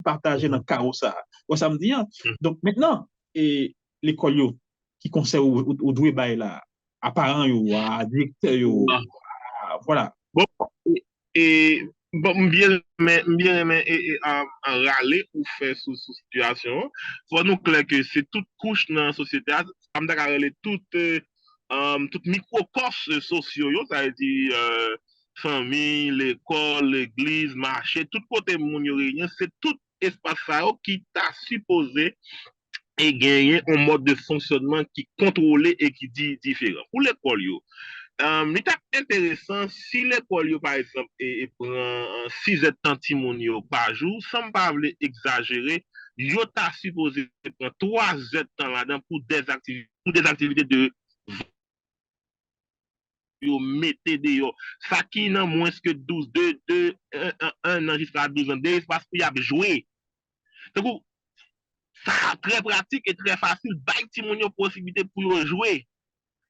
partager dans le chaos ça. Ouais, ça me dit, hein. Mhm. Donc maintenant, et l'école yo, qui conseille ou doué bail là, à parents yo, à directeur yo, voilà. Bon, et bon, bien aimé et à râler ou faire sous situation. Faut nous clair que c'est toute couche dans la société, am da râler toute microcosme sociaux, yo, ça veut dire famille, l'école, l'église, marché, tout côté moun yo réunion, c'est tout espace ça yo qui t'a supposé et gagner un mode de fonctionnement qui contrôlé et qui dit différent. Pour l'école yo, c'est intéressant si l'école, par exemple, prend 6 heures de temps par jour, sans pas exagérer, yo ta supposé prendre 3 heures de temps là-dedans pour des activités de yo mettez de yo. Ça qui n'a moins que 12, 2, 1 an jusqu'à 12 ans, des espaces pour y avoir joué. Donc, ça très pratique et très facile, bail ti moun yo possibilité pour jouer.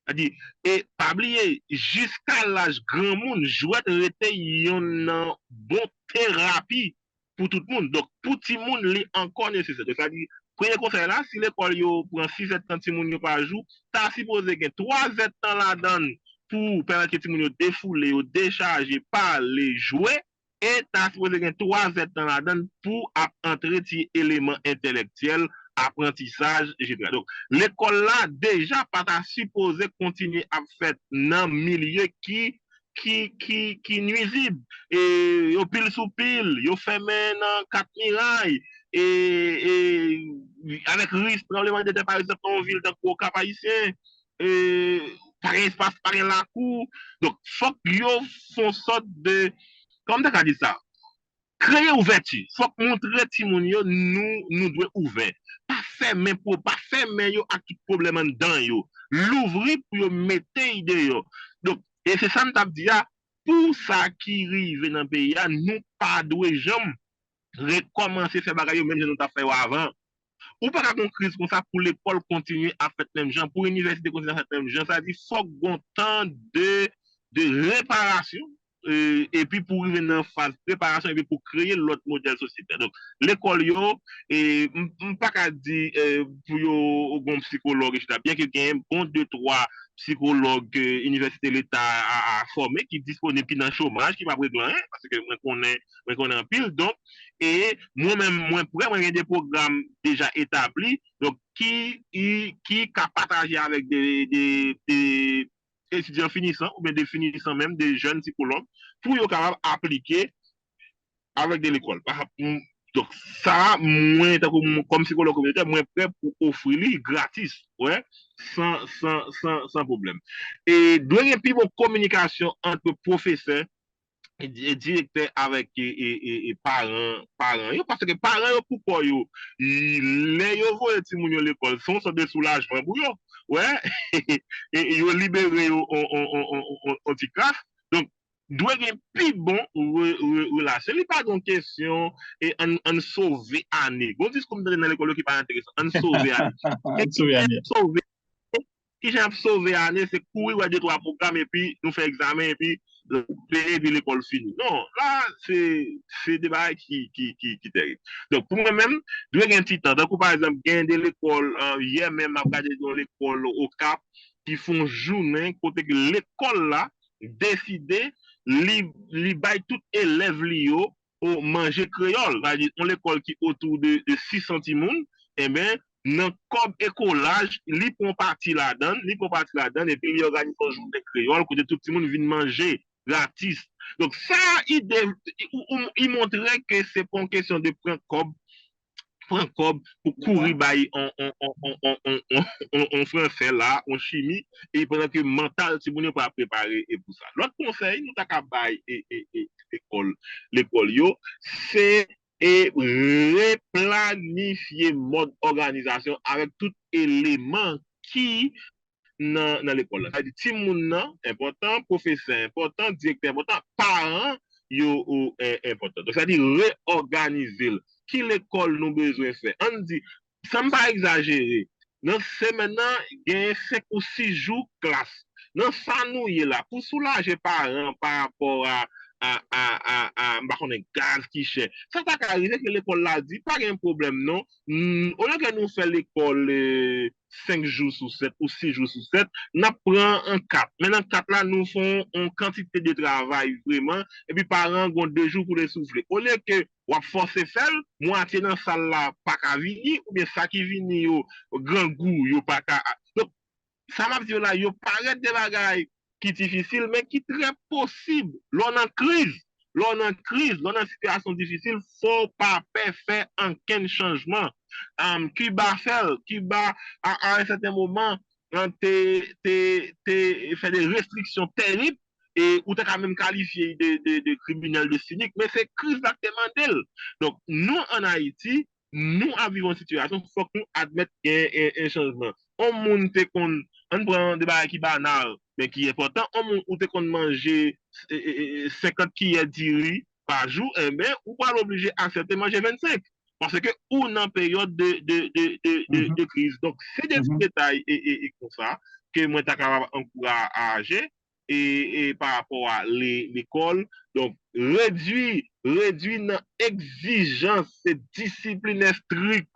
C'est-à-dire, et pas oublier, jusqu'à l'âge grand monde, jouet rete yon bon thérapie pour tout le monde. Donc, pour tout le monde, li encore nécessaire. C'est-à-dire, premier conseil là, si l'école yo prend 6 heures de temps par jour, t'as supposé que 3 heures de temps là-dedans pour permettre que tout le monde défoule, décharger, parler, jouer, et t'as supposé que 3 heures de temps là-dedans pour entrer des éléments intellectuels, apprentissage, etc. Donc, l'école là, déjà, pas supposé continuer à faire dans un milieu qui nuisible. Et yo pile sous pile, yo fait maintenant 4 murailles. Et avec risque, probablement, de par exemple, en ville, dans le Cap haïtien, par espace, par la cour. Donc, faut que yo font sorte de, comme tu as dit ça, créer ouverture. Faut que montrer Timonio, nous devons ouvert. Pas fermer pour pas fermer yo à tout problème dedans yo. L'ouvrir pour yo mettre idée yo. Donc, et c'est ça m't'a dit pour ça qui arrive dans le pays, nous pas doué jamais recommencer ces bagages même si nous t'a fait avant. Ou pas qu'on crise comme ça pour l'école continuer à faire même gens, pour l'université continuer à faire même gens, ça dit faut qu'on temps de réparation et puis pour arriver dans phase de préparation et puis pour créer l'autre modèle société. Donc l'école yo et pas qu'à dire pour yo bon psychologue etc. Bien que gagne bon 2 3 psychologues université l'État a formé qui disponible qui dans le chômage qui pas régler parce que moi connais en pile donc et moi-même, moi, j'ai des programmes déjà établis, donc qui partagent avec des étudiants finissants, ou bien des finissants même, des jeunes psychologues, pour être capable d'appliquer avec de l'école. Donc, ça, moi, comme psychologue communautaire, moi, prêt pour offrir gratis, ouais, sans problème. Et, doit y avoir une communication entre professeurs directeur avec parents parce que parents yo pourquoi yo les yo voye ti moun yo l'école sont de soulagement pour yo ouais et yo libéré yo on ti classe donc doit gen plus bon relation li pas une question et en sauver année bon dis comme dans l'école qui pas intéressant en sauver année et qui sauver qui j'ai sauvé année c'est courir ouais 2 3 programmes et puis nous faire examen et puis et puis l'école finie. Non, là, c'est des bails qui terrible. Donc, pour moi-même, je vais un petit temps. Donc, par exemple, gain de l'école, hier même, je regardé dans l'école au Cap, qui font journée, côté que l'école là, décidé, li bail tout élève li yo, au manger créole. C'est-à-dire, on l'école qui autour de 6 centimes, eh bien, dans comme écolage, li prend parti là-dedans, et puis il organise un jour de créole, côté tout le monde vient manger gratis. Donc ça, il montrait que c'est pas une question de prendre comme pour courir on français là, on chimie, et pendant que mental, si vous n'avez pas préparé et pour ça. L'autre conseil, nous t'as bail l'école, c'est et replanifier mode organisation avec tout élément qui dans l'école. C'est-à-dire, ti moun nan, important, professeur important, directeur important, parents, yo important. Donc, c'est-à-dire, réorganiser. Qui l'école nous besoin faire? On dit, sans pas exagérer, non, c'est maintenant, il y a 5 ou 6 jours classe. Non, ça nous y est là, pour soulager parents par rapport bah, on est gaz qui cher. Ça pas arrivé que l'école l'a dit, pas un problème, non. Au lieu que nous faisons l'école 5 jours sur 7 ou 6 jours sur 7, nous prenons un 4. Maintenant, 4 là, nous faisons une quantité de travail vraiment, et puis par an, on a 2 jours pour les souffler. Au lieu que on force faire, moitié dans la salle là, pas qu'à venir, ou bien ça qui vient au grand goût, yo pas qu'à. Donc, ça m'a dit là, yo paraît des bagailles qui difficile, mais qui très possible. L'on en crise, l'on en situation difficile, faut pas faire aucun changement. Qui va faire, qui va à un certain moment, fait des restrictions terribles et ou t'es quand même qualifié de criminel de cynique, mais c'est crise d'actement. Donc, nous en Haïti, nous vivons une situation, il faut que nous admettions un changement. On monte on prend des barils qui banal, mais qui est important. On te qu'on manger 50 qui diri par jour, eh bien, ou pas l'obliger à accepter manger 25. Parce que on est en période de crise. Donc, c'est des détails et comme ça que moi, je suis capable d'encourager par rapport à l'école. Donc, réduire l'exigence et discipline stricte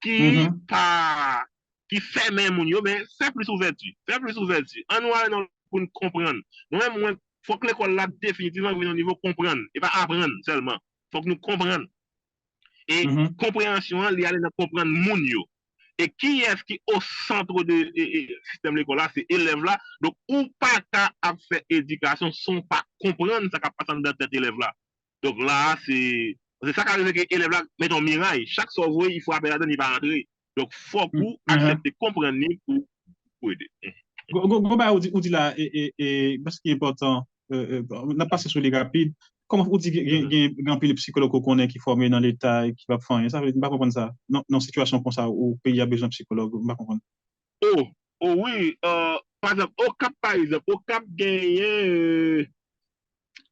qui pas qui fait même moun yo, mais c'est plus ouverture. C'est plus ouverture. En nous allons pour nous comprendre. Nous-mêmes, il faut que l'école là définitivement vienne au niveau comprendre et pas apprendre seulement. Il faut que nous comprenions. Et compréhension, il y a de comprendre moun yo. Et qui est-ce qui est au centre du système de l'école là, c'est élèves là. Donc, ou pas qu'à faire éducation sans pas comprendre ce qui passe dans cet élève là. Donc là, c'est ça qui arrive que l'élève là met un mirail. Chaque sauveur, il faut appeler la donne, il va rentrer. Donc, il faut qu'on accepte de comprendre pour aider. Goba, ou dit là, et ce qui est important, on a passé sur les rapides. Comment vous dites qu'il y a un peu de psychologues qu'on connaît qui forment dans l'État et qui va faire ça? Je ne peux pas comprendre ça. Non, dans une situation comme ça, où il y a besoin de psychologues, je ne peux pas comprendre. Oh oui. Par exemple, au Cap, gagné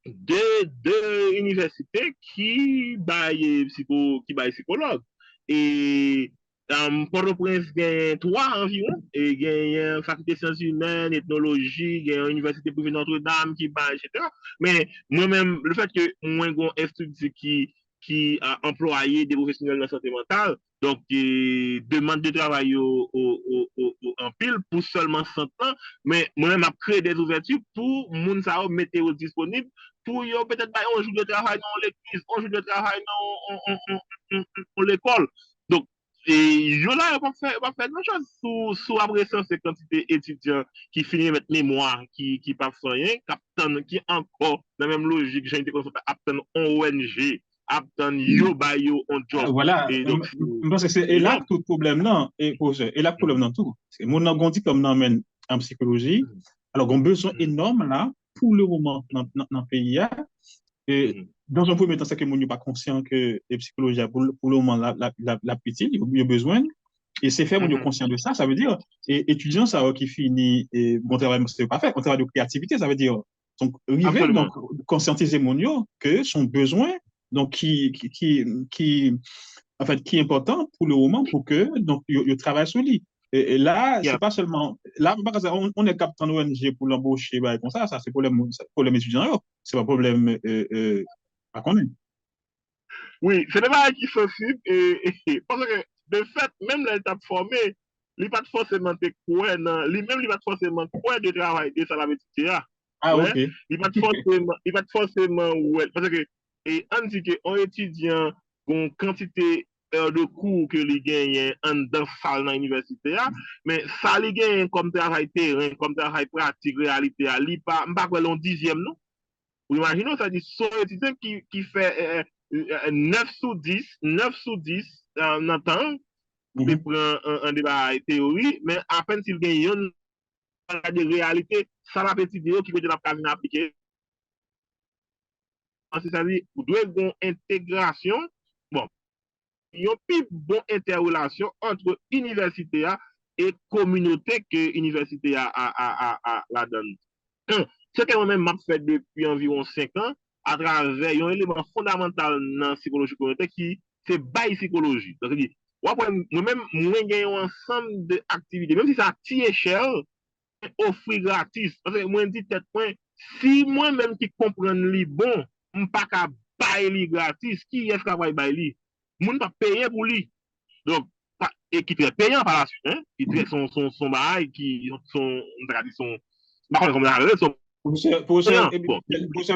deux universités qui baillent psychologue. Et Port-au-Prince gagne 3 environ, et gagne faculté sciences humaines, ethnologie, gagne université privée Notre-Dame qui baille, etc. Mais moi-même, le fait que moi, j'ai un institut qui a employé des professionnels de la santé mentale, donc demande de travail en pile pour seulement 100 ans, mais moi-même, j'ai créé des ouvertures pour moun sa mettre disponible pour peut-être un jour de travail dans l'église, un jour de travail dans l'école. Donc, et là, on va faire une chose sous la présence de quantité d'étudiants qui finissent avec mémoire, qui peuvent rien, qui encore, dans la même logique, j'ai été confronté à un ONG, à un yo on job. Voilà, parce que c'est là que tout le problème, non, et là le problème dans tout. Mon on dit comme on mène en psychologie, alors on a besoin énorme là, pour le moment, dans le pays. Et dans un premier temps, c'est que nous n'est pas conscient que les psychologies, pour le moment, la petite, il y a besoin. Et c'est fait, on est conscient de ça. Ça veut dire, étudiant, ça qui finit, et bon travail, c'est pas fait, on travaille de créativité, ça veut dire, donc, arriver, donc, conscientiser mon que son besoin, donc, en fait, qui est important pour le moment, pour que, donc, il travaille sur lui. Et là, c'est pas seulement, là, on est captant ONG pour l'embaucher, comme ça c'est problème étudiant, c'est pas problème, pas qu'on est. Oui, c'est des choses qui sont sensibles, parce que, de fait, même l'état formé, il n'est pas forcément quoi, lui-même, il n'est pas forcément quoi de travail de ça la métier. Ah, ok. Il n'est pas forcément, ouais, parce que, et on dit qu'un étudiant, une quantité de cours que les gagne en dans salle dans l'université, mais ça les gagne comme travail terrain, comme travail pratique, réalité, il pas un dixième, non? Vous imaginez, ça dit, son étudiant qui fait 9 sur 10 dans le temps, il prend un débat théorie, mais à peine s'il gagne une réalité, ça la petite vidéo qui peut être la appliquée. C'est-à-dire, vous devez avoir une intégration, bon, il y a une plus bonne interrelation entre université et communauté que l'université la donne. Ce que moi-même m'a fait depuis environ 5 ans, à travers un élément fondamental dans la psychologie communautaire qui c'est bail psychologie. Donc, moi-même, moi, j'ai un ensemble d'activités, même si ça à petite échelle, offrir gratis. Parce que moi, je dis peut-être, Si moi-même qui comprends li bon, je pas qu'à bailler li gratis, qui est-ce qui va bailler li? Moun pas payer pour lui. Donc, et qui est payant par la suite, hein? Qui traite son bail, qui son tradition, son Professeur payant. Bon,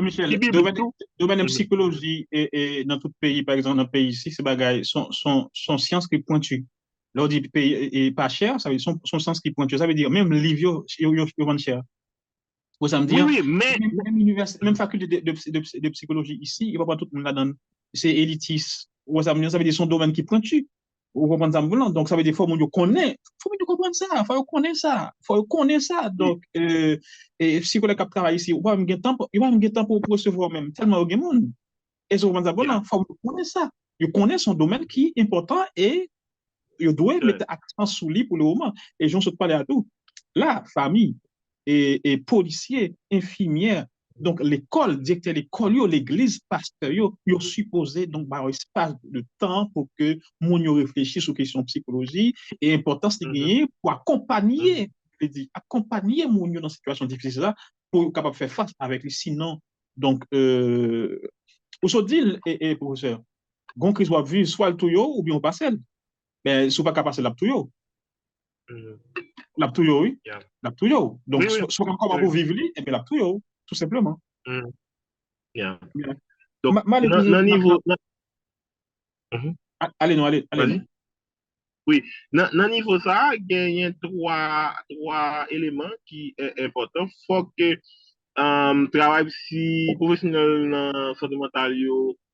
Michel, qui domaine de psychologie et dans tout pays, par exemple, dans le pays ici, ces bagages sont sciences qui pointues. L'on dit pays et pas cher, ça veut dire son sens qui pointues. Ça veut dire même livre, ils vendent cher. Vous ça me dire, oui, mais même faculté de psychologie ici, il ne va pas tout le monde là-dedans. C'est élitiste. Vous ça veut dire son domaine qui pointu. Vous comprenez ça? Donc, ça veut dire qu'il faut que connaître. Il faut comprendre ça. Il faut connaître ça. Il faut connaître ça. Donc, et psychologue qui travaille ici, il va me temps pour recevoir même tellement de monde. Et vous comprenez ça? Il faut connaître ça. Il connaît son domaine qui est important et il doit mettre accent sur lui pour le moment. Et j'en saute pas à tout. La famille et policiers, infirmières, donc l'école, directeur l'école, l'église, pasteur, ils supposé donc un espace de temps pour que moun réfléchisse aux questions de psychologie et importance de gagner pour accompagner, accompagner moun dans une situation difficile là pour capable de faire face avec lui. Sinon, donc, aujourd'hui, et professeur, gon crise va vivre soit le touyo ou bien on passe elle. Ben, si vous pas capable de passer la touyo. La touyo, oui. La touyo. Donc, oui, oui. soit comment vous vivre, et bien la touyo, tout simplement. Donc, dans niveau. Allez, non, allez. Oui, dans niveau ça, il y a trois éléments qui sont importants. Il faut que travail professionnel dans santé mentale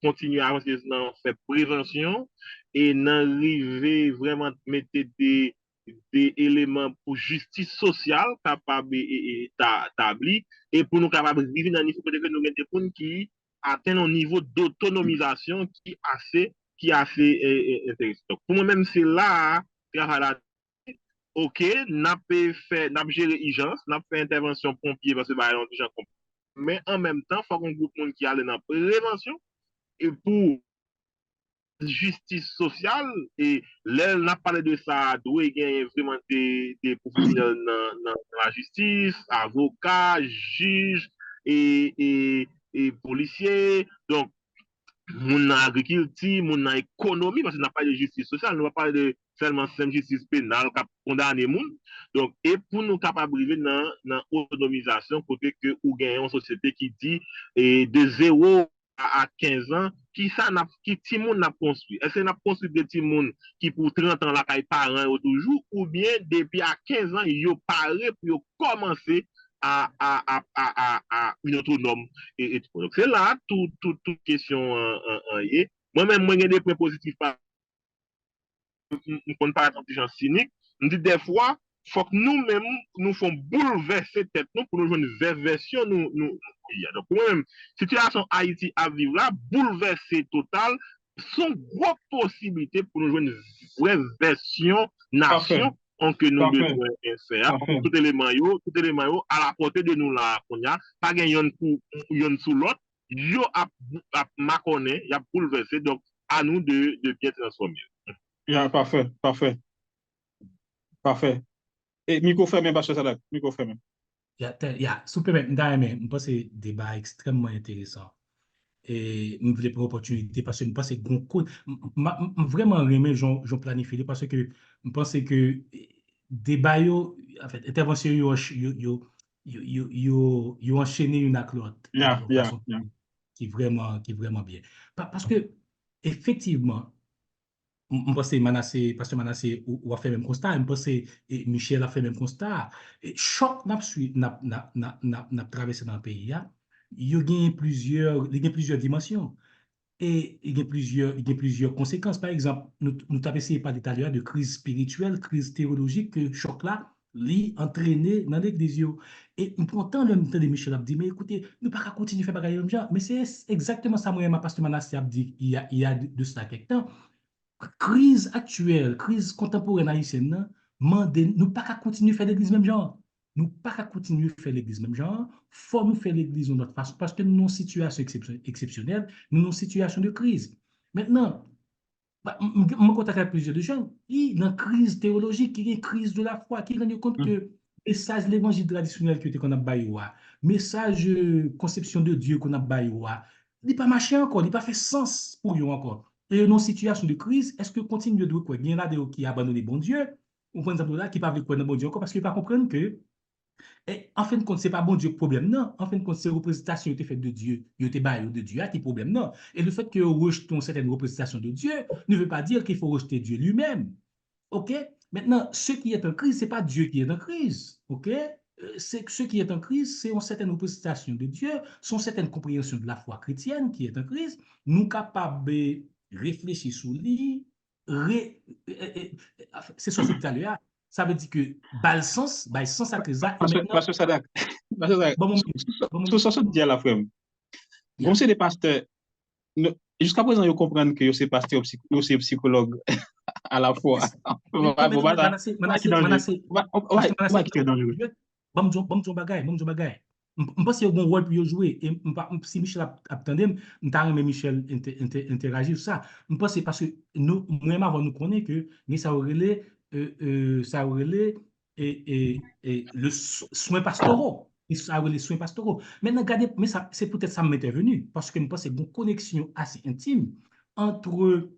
continue à avancer dans faire prévention et n'arriver vraiment à mettre des éléments pour justice sociale capable d'établir et pour nous capables de vivre dans un niveau que nous avons des personnes qui atteignent un niveau d'autonomisation qui est assez intéressant. Pour moi-même, c'est là, ok, n'a géré urgence, n'a fait intervention pompier parce que bah, on déjà compris. Mais en même temps, il faut qu'on groupe monde qui allait dans la prévention et pour justice sociale et là on a parlé de ça doit gagner vraiment des professionnels dans la justice, avocats, juges et policiers. Donc mon agriculture, mon économie, parce qu'on n'a pas de justice sociale, on va pas de seulement justice pénale qui condamne les gens. Donc, et pour nous capables de vivre dans l'autonomisation, côté que ou gagnons une société qui dit de 0 à 15 ans, qui petit monde n'a construit. Est-ce qu'on a construit des petits monde qui pour 30 ans là, qui parents toujours, ou bien depuis à 15 ans, ils ont parlé pour commencer à une autonome et tout. Donc, c'est là toute question est. Moi-même, moi, j'ai des points positifs par ne pas être intelligence cynique. On dit des fois, il faut que nous-mêmes, nous faisons bouleverser tête nous pour nous jouer une vraie version. Donc, moi-même, situation Haïti à vivre là, bouleverser total, sont gros possibilités pour nous jouer une vraie version nation que nous devons faire. Tout élément à la portée de nous là, pas gagner une sous l'autre, yo a maconné, il a bouleversé, donc à nous de bien transformer. Parfait. Et micro fermé, Bachar Sadak, micro fermé. Super, je pense que c'est un débat extrêmement intéressant. Et je voulais prendre l'opportunité parce que je pense que vraiment remis, j'en planifie parce que je pense que débat, en fait, intervention, ils enchaîné une à l'autre. Qui est vraiment bien. Parce que, effectivement, je pense que Pasteur Manassé a fait le même constat, je pense que Michel a fait le même constat. Et choc n'a traversé dans le pays, il y a plusieurs dimensions et il y a plusieurs conséquences. Par exemple, nous avons essayé par tout à l'heure de crise spirituelle, crise théologique, que choc là, lui entraîné dans l'église. Et pourtant, le temps de Michel a dit, mais écoutez, nous ne pouvons pas continuer à faire bagaille comme ça. Mais c'est exactement ça, moi, Pasteur Manassé a dit il y a de cela quelques temps. Crise actuelle, crise contemporaine haïtienne, nous ne pouvons pas continuer à faire l'église même genre. Nous ne pouvons pas continuer à faire l'église même genre. Il faut nous faire l'église de notre façon parce que nous sommes en situation exceptionnelle, nous sommes en situation de crise. Maintenant, je me contacte avec plusieurs gens qui, dans la crise théologique, qui est une crise de la foi, qui rendent compte que message l'évangile traditionnel que qu'on a baillé, message conception de Dieu qu'on a baillé, il n'est pas marché encore, il n'est pas fait sens pour eux encore. Et dans une situation de crise, est-ce que continue de quoi? Il y en a des qui abandonnent bon Dieu, ou par exemple là, qui ne peuvent pas croire dans bon Dieu encore parce qu'ils ne peuvent pas comprendre que, en fin de compte, ce n'est pas bon Dieu le problème, non. En fin de compte, c'est représentation qui est faite de Dieu, il était baillé de Dieu, qui est problème, non. Et le fait que rejetons certaines représentations de Dieu ne veut pas dire qu'il faut rejeter Dieu lui-même. OK? Maintenant, ce qui est en crise, ce n'est pas Dieu qui est en crise. OK? Ce qui est en crise, c'est une certaine représentation de Dieu, c'est une certaine compréhension de la foi chrétienne qui est en crise. Nous capables de réfléchir sur lui, c'est ce que tout à l'heure. Ça veut dire que bal sens à crise. Parce que ça d'accord. Sur ce que dit à la frère. Comme c'est des pasteurs, jusqu'à présent, ils comprennent que c'est pasteur ou c'est psychologue à la fois. Je pense qu'il y a un rôle pour jouer. Et si Michel attendait, Michel interagir sur ça. Je pense parce que nous, moi-même, avant, nous connaissons que ça aurait le soin pastoraux. Ça aurait les soins pastoraux. Maintenant, regardez, mais c'est peut-être ça m'est venu parce que je pense qu'il y a une connexion assez intime entre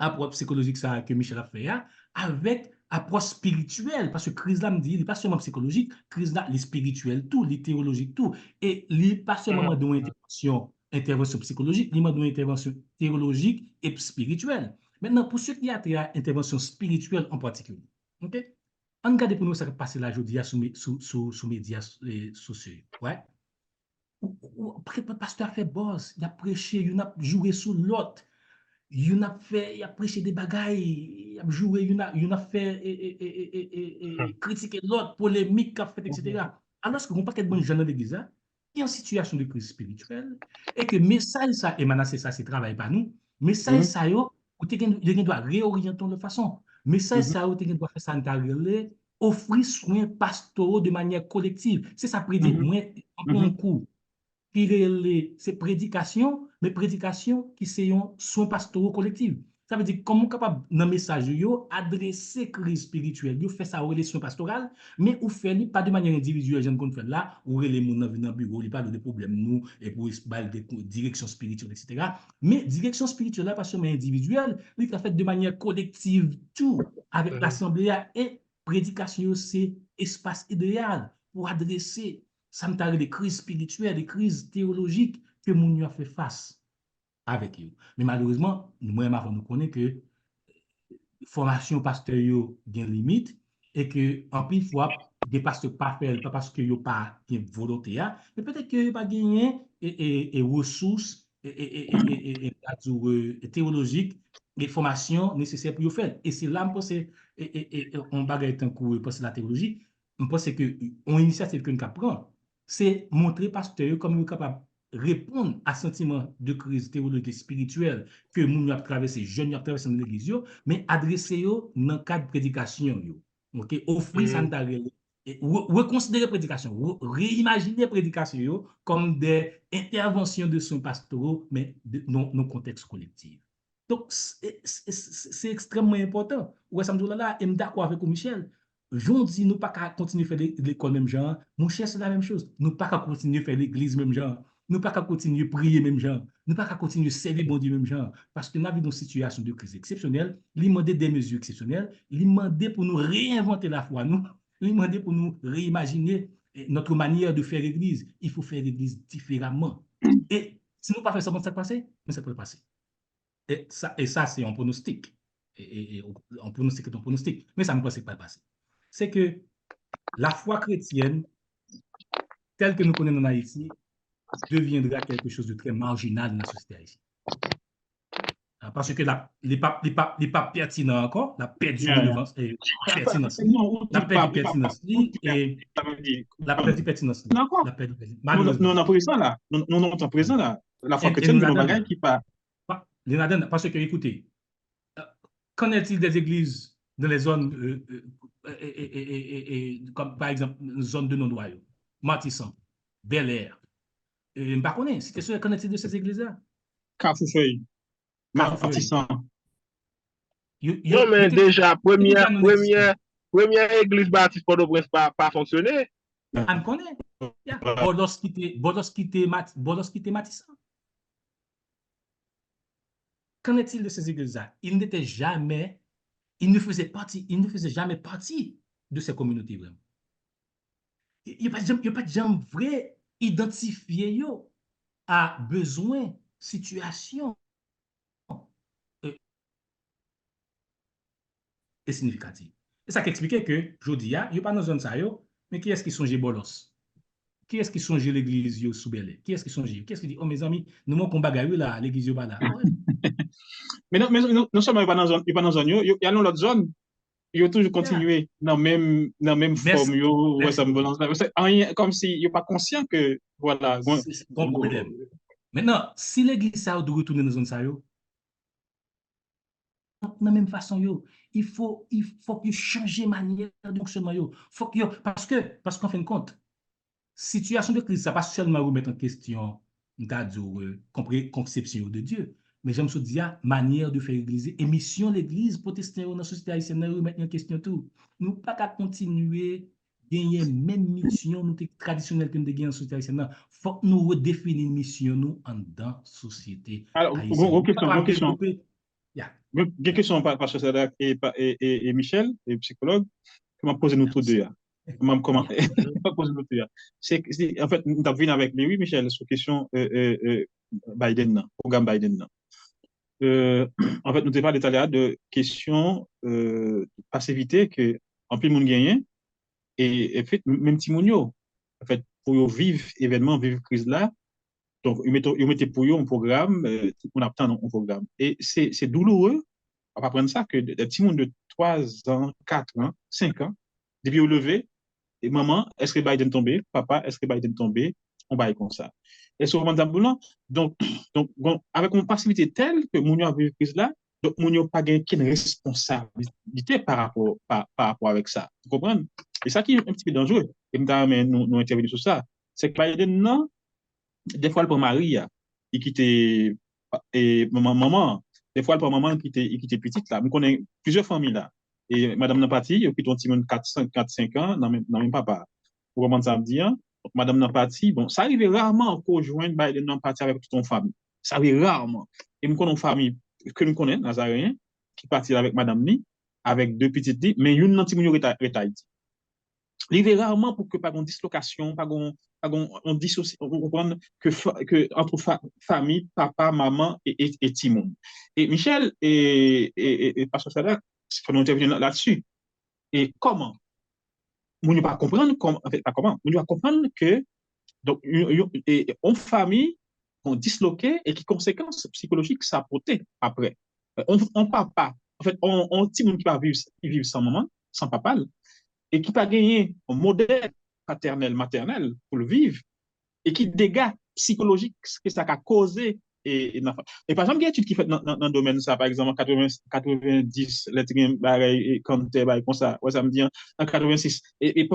l'approche psychologique ça, que Michel a fait avec approche spirituelle, parce que crise là me dit, il n'est pas seulement psychologique, crise là, il est spirituel, tout, il est théologique, tout. Et il n'est pas seulement d'une intervention psychologique, il est d'une intervention théologique et spirituelle. Maintenant, pour ceux qui ont une intervention spirituelle en particulier, ok? On regarde pour nous ça qui passe là aujourd'hui sur les médias sociaux. Ouais? Le pasteur a fait boss, il a prêché, il a joué sur l'autre. Il a prêché des bagailles, il a joué, il a fait critiquer l'autre, polémique, etc. Alors qu'on pas qu'être bon jeune de l'église, qui est en situation de crise spirituelle, et que message ça, et maintenant c'est ça, c'est travail par nous, message ça, il doit réorienter de façon. Message ça, il doit faire ça, offrir soins pastoraux de manière collective. C'est ça, prédit, moi, en cours. C'est prédication, mais prédication qui sont un soin pastoraux collectif. Ça veut dire comment capable dans le message adresser crise spirituelle, yo fait ça aux relations pastorales, mais ou fait pas de manière individuelle, j'aime qu'on fait là, ou les gens dans le bureau, il parle de problèmes nous et pour parler de direction spirituelle, etc. Mais direction spirituelle là pas seulement individuelle, il fait de manière collective tout avec l'assemblée et prédication c'est espace idéal pour adresser ça me parle des crises spirituelles, des crises théologiques que mon a fait face avec eux. Mais malheureusement, nous-mêmes, nous connaissons que formation pasteur yo gen limite et que en plus fois des pasteurs pas faire pas parce que yo pas gen volonté mais peut-être que pas gagné et ressources et théologiques et formations nécessaires pour yo faire et c'est là me pense on bagaille tant que parce la théologie je pense que on initiative que nous prend c'est montrer pasteur comme nous capable répondre à sentiment de crise théologique et spirituelle que nous avons traversé, jeunes avons traversé dans l'église, mais adresser dans le cadre de prédication. Okay? Offrir ça, reconsidérer prédication, réimaginer prédication comme des interventions de soins pastoraux, mais dans le contexte collectif. Donc, c'est extrêmement important. Ouais, ça me dit là, et je suis d'accord avec Michel. Je dis, nous pas continuer à faire l'école même genre. Mon cher, c'est la même chose. Nous pas continuer à faire l'église même genre. Nous pas continuer à prier même genre. Nous pas continuer à servir bon Dieu même genre. Parce que nous avons une situation de crise exceptionnelle. Il demande des mesures exceptionnelles. Il demande pour nous réinventer la foi. Il demande pour nous réimaginer notre manière de faire l'église. Il faut faire l'église différemment. Et si nous ne pas faire ça, ça va passer, mais ça peut passer. Et ça c'est un pronostic. Et un pronostic est un pronostic. Mais ça ne peut pas passer. C'est que la foi chrétienne, telle que nous connaissons en Haïti, deviendra quelque chose de très marginal dans la société haïtienne. Parce que les pas pertinents encore, la perte du relevance et pertinence. La perte de pertinence et la perte de pertinence. Nous sommes présents là. Nous sommes présents là. La foi chrétienne, nous avons qui pas. Parce que, écoutez, qu'en est-il des églises dans les zones, comme par exemple, zone de non-droit, Matissan, Bel-Air, je ne sais pas, c'était sûr, qu'en est-il de ces églises-là? Carrefour-Feuille, Matissan. Non, mais déjà, première première église baptiste Port-au-Prince pas fonctionné. On connaît. Bolos qui était Matissan. Qu'en est-il de ces églises-là? Ils ne faisaient jamais partie de ces communautés, vraiment. Il n'y a pas de gens vrais identifiés à besoin, situation et significative. Et ça qui expliquait que, je dis, il n'y a pas dans zone ça, mais qui est-ce qui songe Bolos? Qui est-ce qui songe l'église sous Belé? Qui est-ce qui songe? Qui est-ce qui dit, oh mes amis, nous manquons bagaille là, l'église pas là. Mais non seulement il n'y a pas dans zone, il y a dans l'autre zone. Il a toujours continué dans la même forme. Ouais, ça me balance là. Comme si il n'est pas conscient que, voilà. C'est bon problème. Maintenant, si l'église ça doit retourner dans zone ça, de la même façon, il faut que changer manière de fonctionnement. Parce qu'en fin de compte, situation de crise, ça pas seulement remettre en question conception de Dieu, mais j'aime se dire manière de faire l'église, émission l'église protestante dans la société haïtienne, remettre en question tout. Nous pas qu'à continuer gagner même mission nous traditionnelle que nous gagnons en société haïtienne. Faut que nous redéfinir mission nous en dans société haïtienne. Question. Une question par Sadak et Michel, et psychologue, qui m'a posé nous tous deux. Comment c'est en fait nous avons vu avec lui, oui, Michel, sur question Biden, programme Biden. En fait, nous avons parlé tout à l'heure de question passivité que en plus monde gagne et en fait même Timonio en fait pour vivre événement vivre crise là. Donc, ils mettent pour eux un programme, on attend un programme. Et c'est douloureux, on va apprendre ça, que des petits monde de 3 ans, 4 ans, 5 ans, depuis au lever, et maman, est-ce que Biden tombé? Papa, est-ce que Biden tombé? On va y comme ça. Et sur le moment donc, bon, avec une passivité telle que Mounio a vu crise là, donc Mounio n'a pas gagné qu'une responsabilité par rapport avec ça. Vous comprenez? Et ça qui est un petit peu dangereux. Et nous intervenir sur ça. C'est que Biden, non, des fois, pour Marie, il quittait et maman, des fois, pour maman, il quittait petite là. Je connais plusieurs familles là. Et madame Nampati, il quitte un petit monde 4-5 ans, dans même papa. Pour comment ça me dire? Madame Nampati, bon, ça arrive rarement qu'on joigne Biden Nampati avec toute ton famille. Ça arrive rarement. Et je connais une famille que nous connaissons, Nazaréen, qui partit avec madame Ni, avec 2 petites filles, mais une nanti mounio est Haïti. Il est rarement pour que pas une dislocation, pas on dissocie, on comprend que entre famille, papa, maman et Timon. Et Michel et Pasteur Sadak, faut nous intervenir là-dessus. Et comment? On ne pas comprendre comment, en fait, pas comment, on va comprendre que donc en famille on disloqué et qui conséquences psychologiques ça portait après. On papa, en fait, on Timon qui va vivre qui vivent sans maman, sans papa, et qui n'a gagné un modèle paternel, maternel pour le vivre, et qui dégâts psychologiques que ça a causé. Et par exemple, il y a une étude qui fait dans le domaine ça, par exemple, en 90, les quand tu es comme ça, ouais, ça me dit en 86, et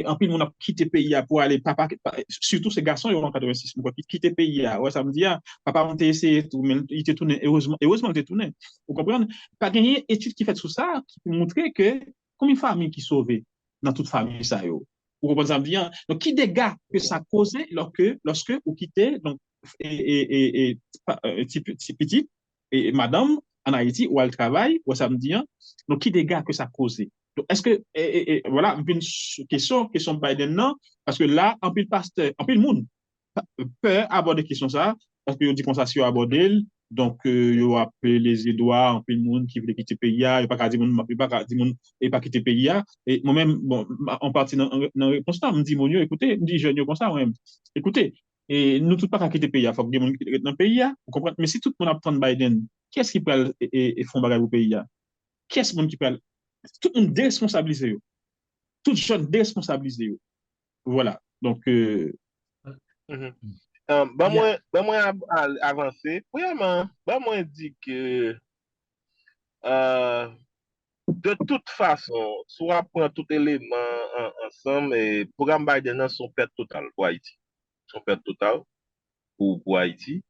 en plus, on a quitté le pays pour aller, papa, surtout ces garçons, ils ont en 86, on a quitté le pays, ouais, ça me dit, papa, on t'a essayé, tout, mais il était tourné, heureusement, il était tourné. Vous comprenez? Pas gagné étude qui fait sur ça, qui montre que, comme une famille qui sauvait dans toute famille, ça, yo. Vous comprenez bien? Donc, qui dégâts que ça causait lorsque vous quittez, donc, petit, et madame, en Haïti, où elle travaille, où ça me dit, donc, qui dégâts que ça causait? Donc, est-ce que, voilà, une question Biden, non, parce que là, en plus, pasteur, en plus, le monde peut aborder question ça, parce que dit qu'on ça sur aborder, donc, il y a appelé les Édouards, un peu de monde qui voulait quitter le pays, il n'y a pas qu'à dire monde, il n'y a pas qu'à dire monde, et pas quitter le pays. Et moi-même, bon, en partie dans la réponse là, me dit, mon écoutez, me dit, jeune, comme ça, moi-même, écoutez, et nous, tout pas qu'à quitter le pays, il faut que des gens qui dans le pays, vous comprenez, mais si tout le monde apprend Biden, qu'est-ce qui peut et font bagarre au pays? Qu'est-ce qui peut, tout le monde déresponsabilisé, tout le jeune déresponsabilisé, voilà, donc, moi avancer. Premièrement, moi dit que de toute façon, soit prend tout élément ensemble, et programme Biden son perte totale pour Haïti. Son perte totale pour Haïti.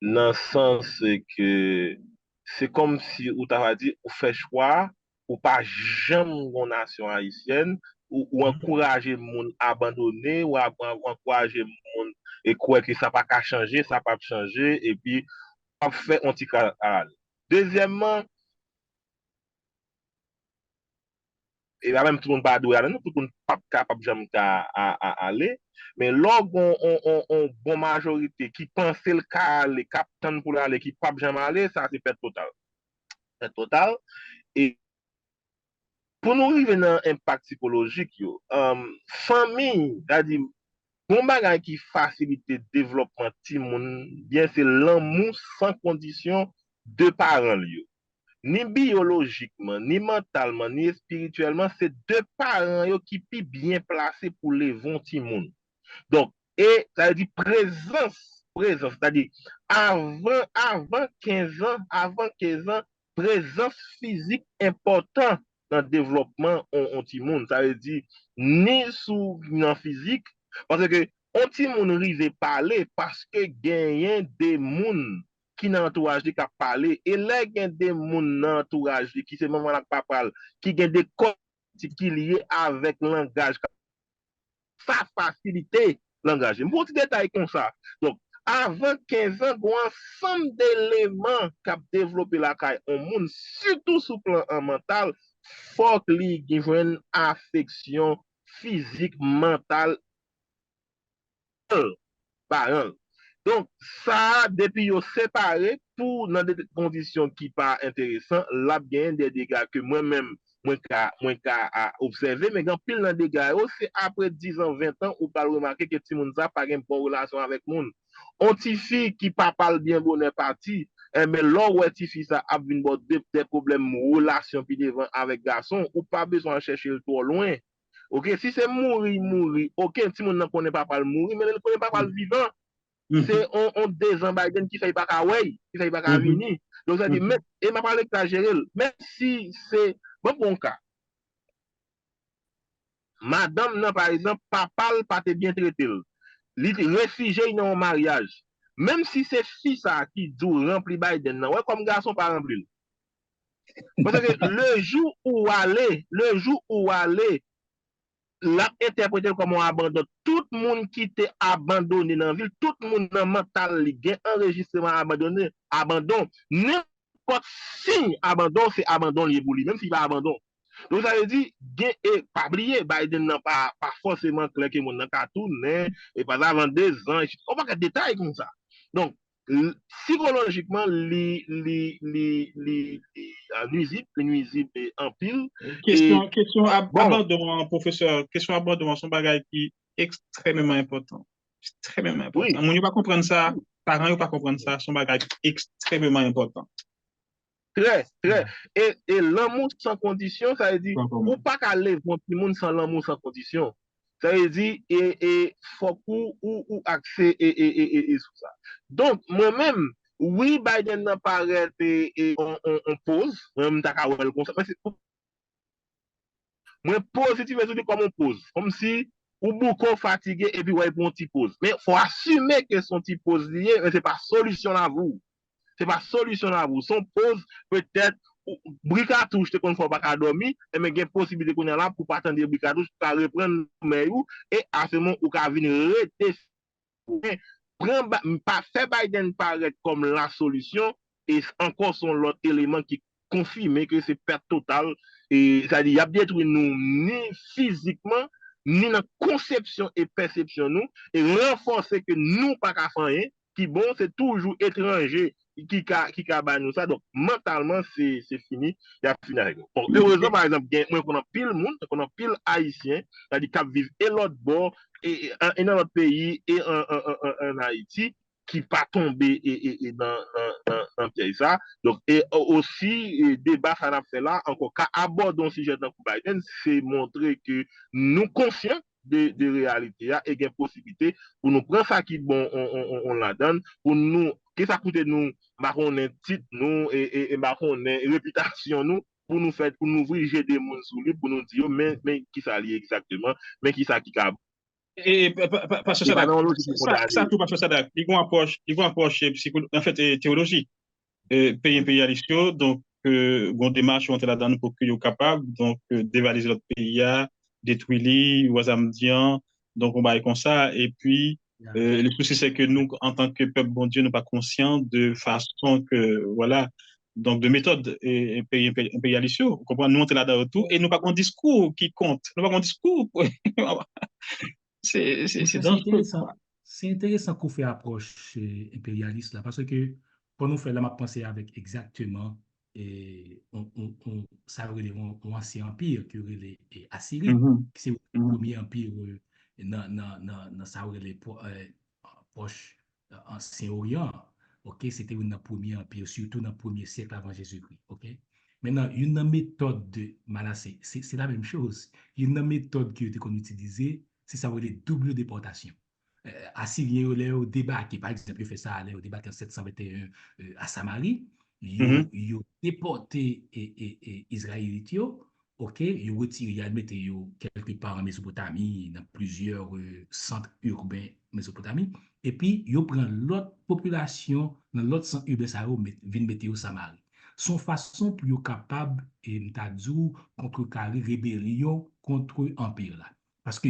Dans le sens que c'est comme si, ou t'as dit, on fait choix ou pas jamais une nation haïtienne, ou encourager moun abandonner, ou encourager moun et croire que ça pas qu'à changer, ça pas changer, et puis on fait anti-canal. Deuxièmement, et là même tout le monde pas doué, tout le monde pas capable jamais à aller, mais lorsqu'on on bon majorité qui pense le cas, les capitaines pour aller, qui pas jamais aller, ça c'est perte totale. Perte totale. Et pour nous arriver dans l'impact psychologique, famille, c'est-à-dire, bon bagage qui facilite le développement de moun, bien c'est l'amour sans condition de parents. Ni biologiquement, ni mentalement, ni spirituellement, c'est deux parents qui sont bien placés pour les ti moun. Donc, et ça veut dire présence, c'est-à-dire avant 15 ans, présence physique importante dans le développement on ti moun. Ça veut dire ni sous non physique, parce que on ti moun rive parler parce que gagne des moun qui dans entourage qui parler et là gagne des moun dans entourage qui c'est moment là pas parle qui gagne des codes qui lié avec langage, ça facilite langage. Un petit détail comme ça. Donc avant 15 ans, il y a un ensemble d'éléments qui ont développé la caille au monde, surtout sur le plan mental, faut qu'il y ait une affection physique, mentale, parent. Donc, ça, depuis qu'ils sont séparés, pour dans des conditions qui ne sont pas intéressantes, là, bien des dégâts que moi-même, moi, observé, mais quand pile dans des dégâts, c'est après 10 ans, 20 ans, ou pas remarquer que tout le monde n'a pas une bonne relation avec le monde. On ti fille qui pas parle bien bonheur parti, mais là où ti fille ça a des problèmes relation puis devant avec garçon, ou pas besoin de chercher le trop loin. OK, si c'est mourir, OK, si moun ne connaît pas parler mourir, mais ne connaît pas parler vivant. C'est on des Biden qui fait pas Hawaii, qui fait pas venir. Donc ça dit mais et m'a parlé exagéré, même si c'est bon cas. Madame non par exemple papa pas bien traité. Li réfugié dans un mariage. Même si c'est fils ça qui dit rempli Biden non, ouais comme garçon pas rempli. Parce que le jour où aller l'a interprété comme un abandon. Tout le monde qui était abandonné dans la ville, tout le monde dans le mental, il y a enregistrement abandon. N'importe signe abandon, c'est abandon lié pour lui, même s'il va abandon. Donc ça veut dire, et pas oublier, Biden n'a pas forcément clair que mon nan ka tourner, et pas avant 2 ans, on va pas de détails comme ça. Donc, psychologiquement, les nuisibles en pile. Question abordement, professeur, question abordement, son bagage qui est extrêmement important. Extrêmement important. Oui. On ne pas comprendre ça, parents ne pas comprendre ça, son bagage extrêmement important. Très. Et l'amour sans condition, ça veut dire, ou pas qu'aller voir tout le monde sans l'amour sans condition. Ça veut dire, et faut ou accès et tout ça. Donc, moi-même, oui, Biden n'a pas arrêté et on pose, moi-même, moi, pose, si tu veux dire comme on pose, comme si, ou beaucoup fatigué et puis, ouais, pour un petit pause. Mais il faut assumer que son petit pause lié, mais c'est pas solution à vous. C'est pas solution à vous. Son pause, peut-être, bricatouche, qu'on ne faut pas dormir, mais il y a une possibilité qu'on est là pour pas attendre bricatouche, pour reprendre et à ce moment où il venir pas faire Biden paraître comme la solution, et encore son l'autre élément qui confirme que c'est perte totale, et ça dit, il y a bien détruit nous, ni physiquement, ni dans conception et perception nous, et renforcer que nous pas qu'à faire, qui bon, c'est toujours étranger qui nous ça. Donc, mentalement, c'est fini. Il y a fini avec nous. Bon, heureusement, par exemple, moi, qu'on a pile monde, qu'on a pile haïtien, c'est-à-dire qui vivent et l'autre bord, et dans notre pays, et en Haïti, qui pas tombé et dans piège ça. Donc, et aussi, débat, ça n'a fait là, encore qu'à aborder un sujet dans Biden, c'est montrer que nous conscients de réalité et qu'il y a possibilité pour nous prendre ça qui bon on la donne pour nous que ça coûte nous on est titre nous et on est réputation nous pour nous faire pour nous ouvrir des monde sous lui pour nous dire mais qui ça lié exactement mais qui ça qui cap et parce que ça tout parce que ça ils vont approche psychologie en fait théologie pays impérialiste donc que bon démarche on là-dedans pour que soient capables donc dévaliser notre pays, détruire les Ouazamdian, donc on va comme ça. Et puis le souci c'est que nous, en tant que peuple bon Dieu, nous pas conscients de façon que voilà. Donc, de méthode impérialiste, vous comprenez, nous, on est là-dedans tout, et nous pas un discours qui compte. Nous pas un discours. C'est dangereux. C'est intéressant qu'on fait approche impérialiste là, parce que pour nous faire la m'a pensé avec exactement ça aurait un ancien empire qui aurait les Assyrie, qui c'est le premier empire dans ça aurait les proche ancien Orient. OK, c'était un premier empire, surtout dans le premier siècle avant Jésus-Christ. OK. Maintenant, une méthode de Manassé, c'est la même chose. Une méthode qui a été utilisée, c'est ça, les double déportation. Assyrien au débarqué, par exemple, il fait ça, au débarqué en 721 à Samarie, il a déporté Israélites, ok, il a retiré, il a mis quelque part en Mésopotamie, dans plusieurs centres urbains Mésopotamie, et puis il prend l'autre population, dans l'autre centre urbain, ça vient mettre au Samarie. Son façon pour être capable, et contrecarrer rébellion contre l'empire là. Parce que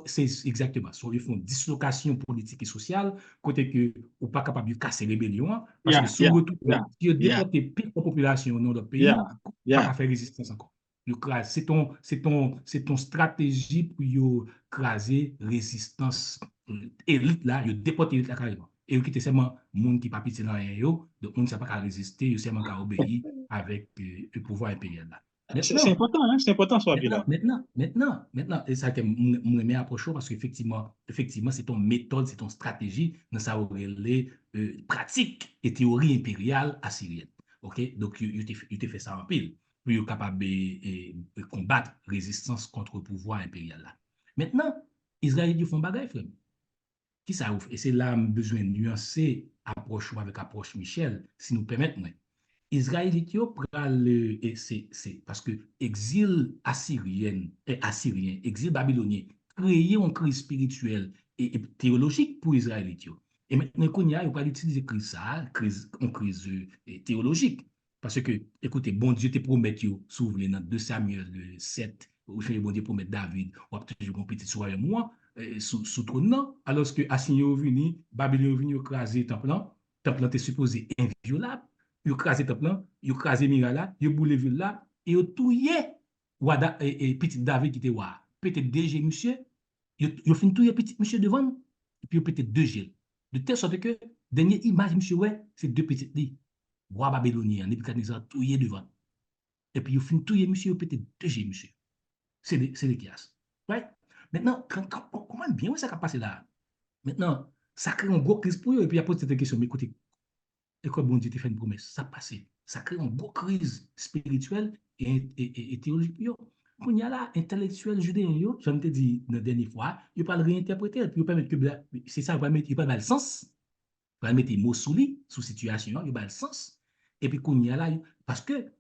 c'est exactement ça. Ils font dislocation politique et sociale, côté que ou pas capable de casser rébellion, parce que si on retourne, si on déporte plus de population dans notre pays, on pas faire résistance encore. C'est ton stratégie pour craser résistance élite là, il déporte l'élite là carrément. Et qui était seulement monde qui pas petit dans rien yo, donc on ne sait pas qu'à résister, il seulement qu'à obéir avec le pouvoir impérial là. C'est important, hein? C'est important, ce là. Maintenant, et ça que je me approche parce qu'effectivement, c'est ton méthode, c'est ton stratégie dans ça les pratiques et théories impériales assyriennes. OK? Donc, tu fait ça en pile pour être capable de combattre résistance contre le pouvoir impérial là. Maintenant, Israël, ils font bagaille, frère. Qui ça ouvre? Et c'est là besoin de nuancer approche avec approche Michel, si nous permettons. Israélite et c'est parce que exil assyrien, exil babylonien, créer une crise spirituelle et théologique pour Israélite. Et maintenant, il y a utiliser une crise théologique. Parce que, écoutez, bon Dieu te promet, s'ouvre dans 2 Samuel 7, où bon Dieu promet David, ou toujours un petit soir moi, sous trône, alors que Assyrien est venu, Babylone est venu écraser le temple, le temple est supposé inviolable. Ils ont crasé le temple, ils ont crasé Mira là, ils ont boulé ville là, et ils ont touillé petit David qui était là. Peut-être DG monsieur, ils ont fini touiller petit monsieur devant, et puis ils ont peut-être 2 G. De telle sorte que, dernière image, monsieur, ouais, c'est 2 petites lits. Roi babylonien, Nebuchadnezzar touillé devant. Et puis ils ont fini touiller monsieur, peut-être 2 G, monsieur. C'est les kias. Ouais. Maintenant, comment bien ça va passer là? Maintenant, ça crée un gros crise pour eux, et puis après, cette question, mais écoutez, et comme bon Dieu te fait une promesse, ça passe. Ça crée une grosse crise spirituelle et théologique. Quand il y a là, intellectuel judéen, j'en ai dit la dernière fois, il ne peut pas le réinterpréter, puis il peut mettre que c'est ça, il ne peut pas le sens. Il va mettre des mots sous lui, sous situation, il va le sens. Et puis quand il y a là, parce que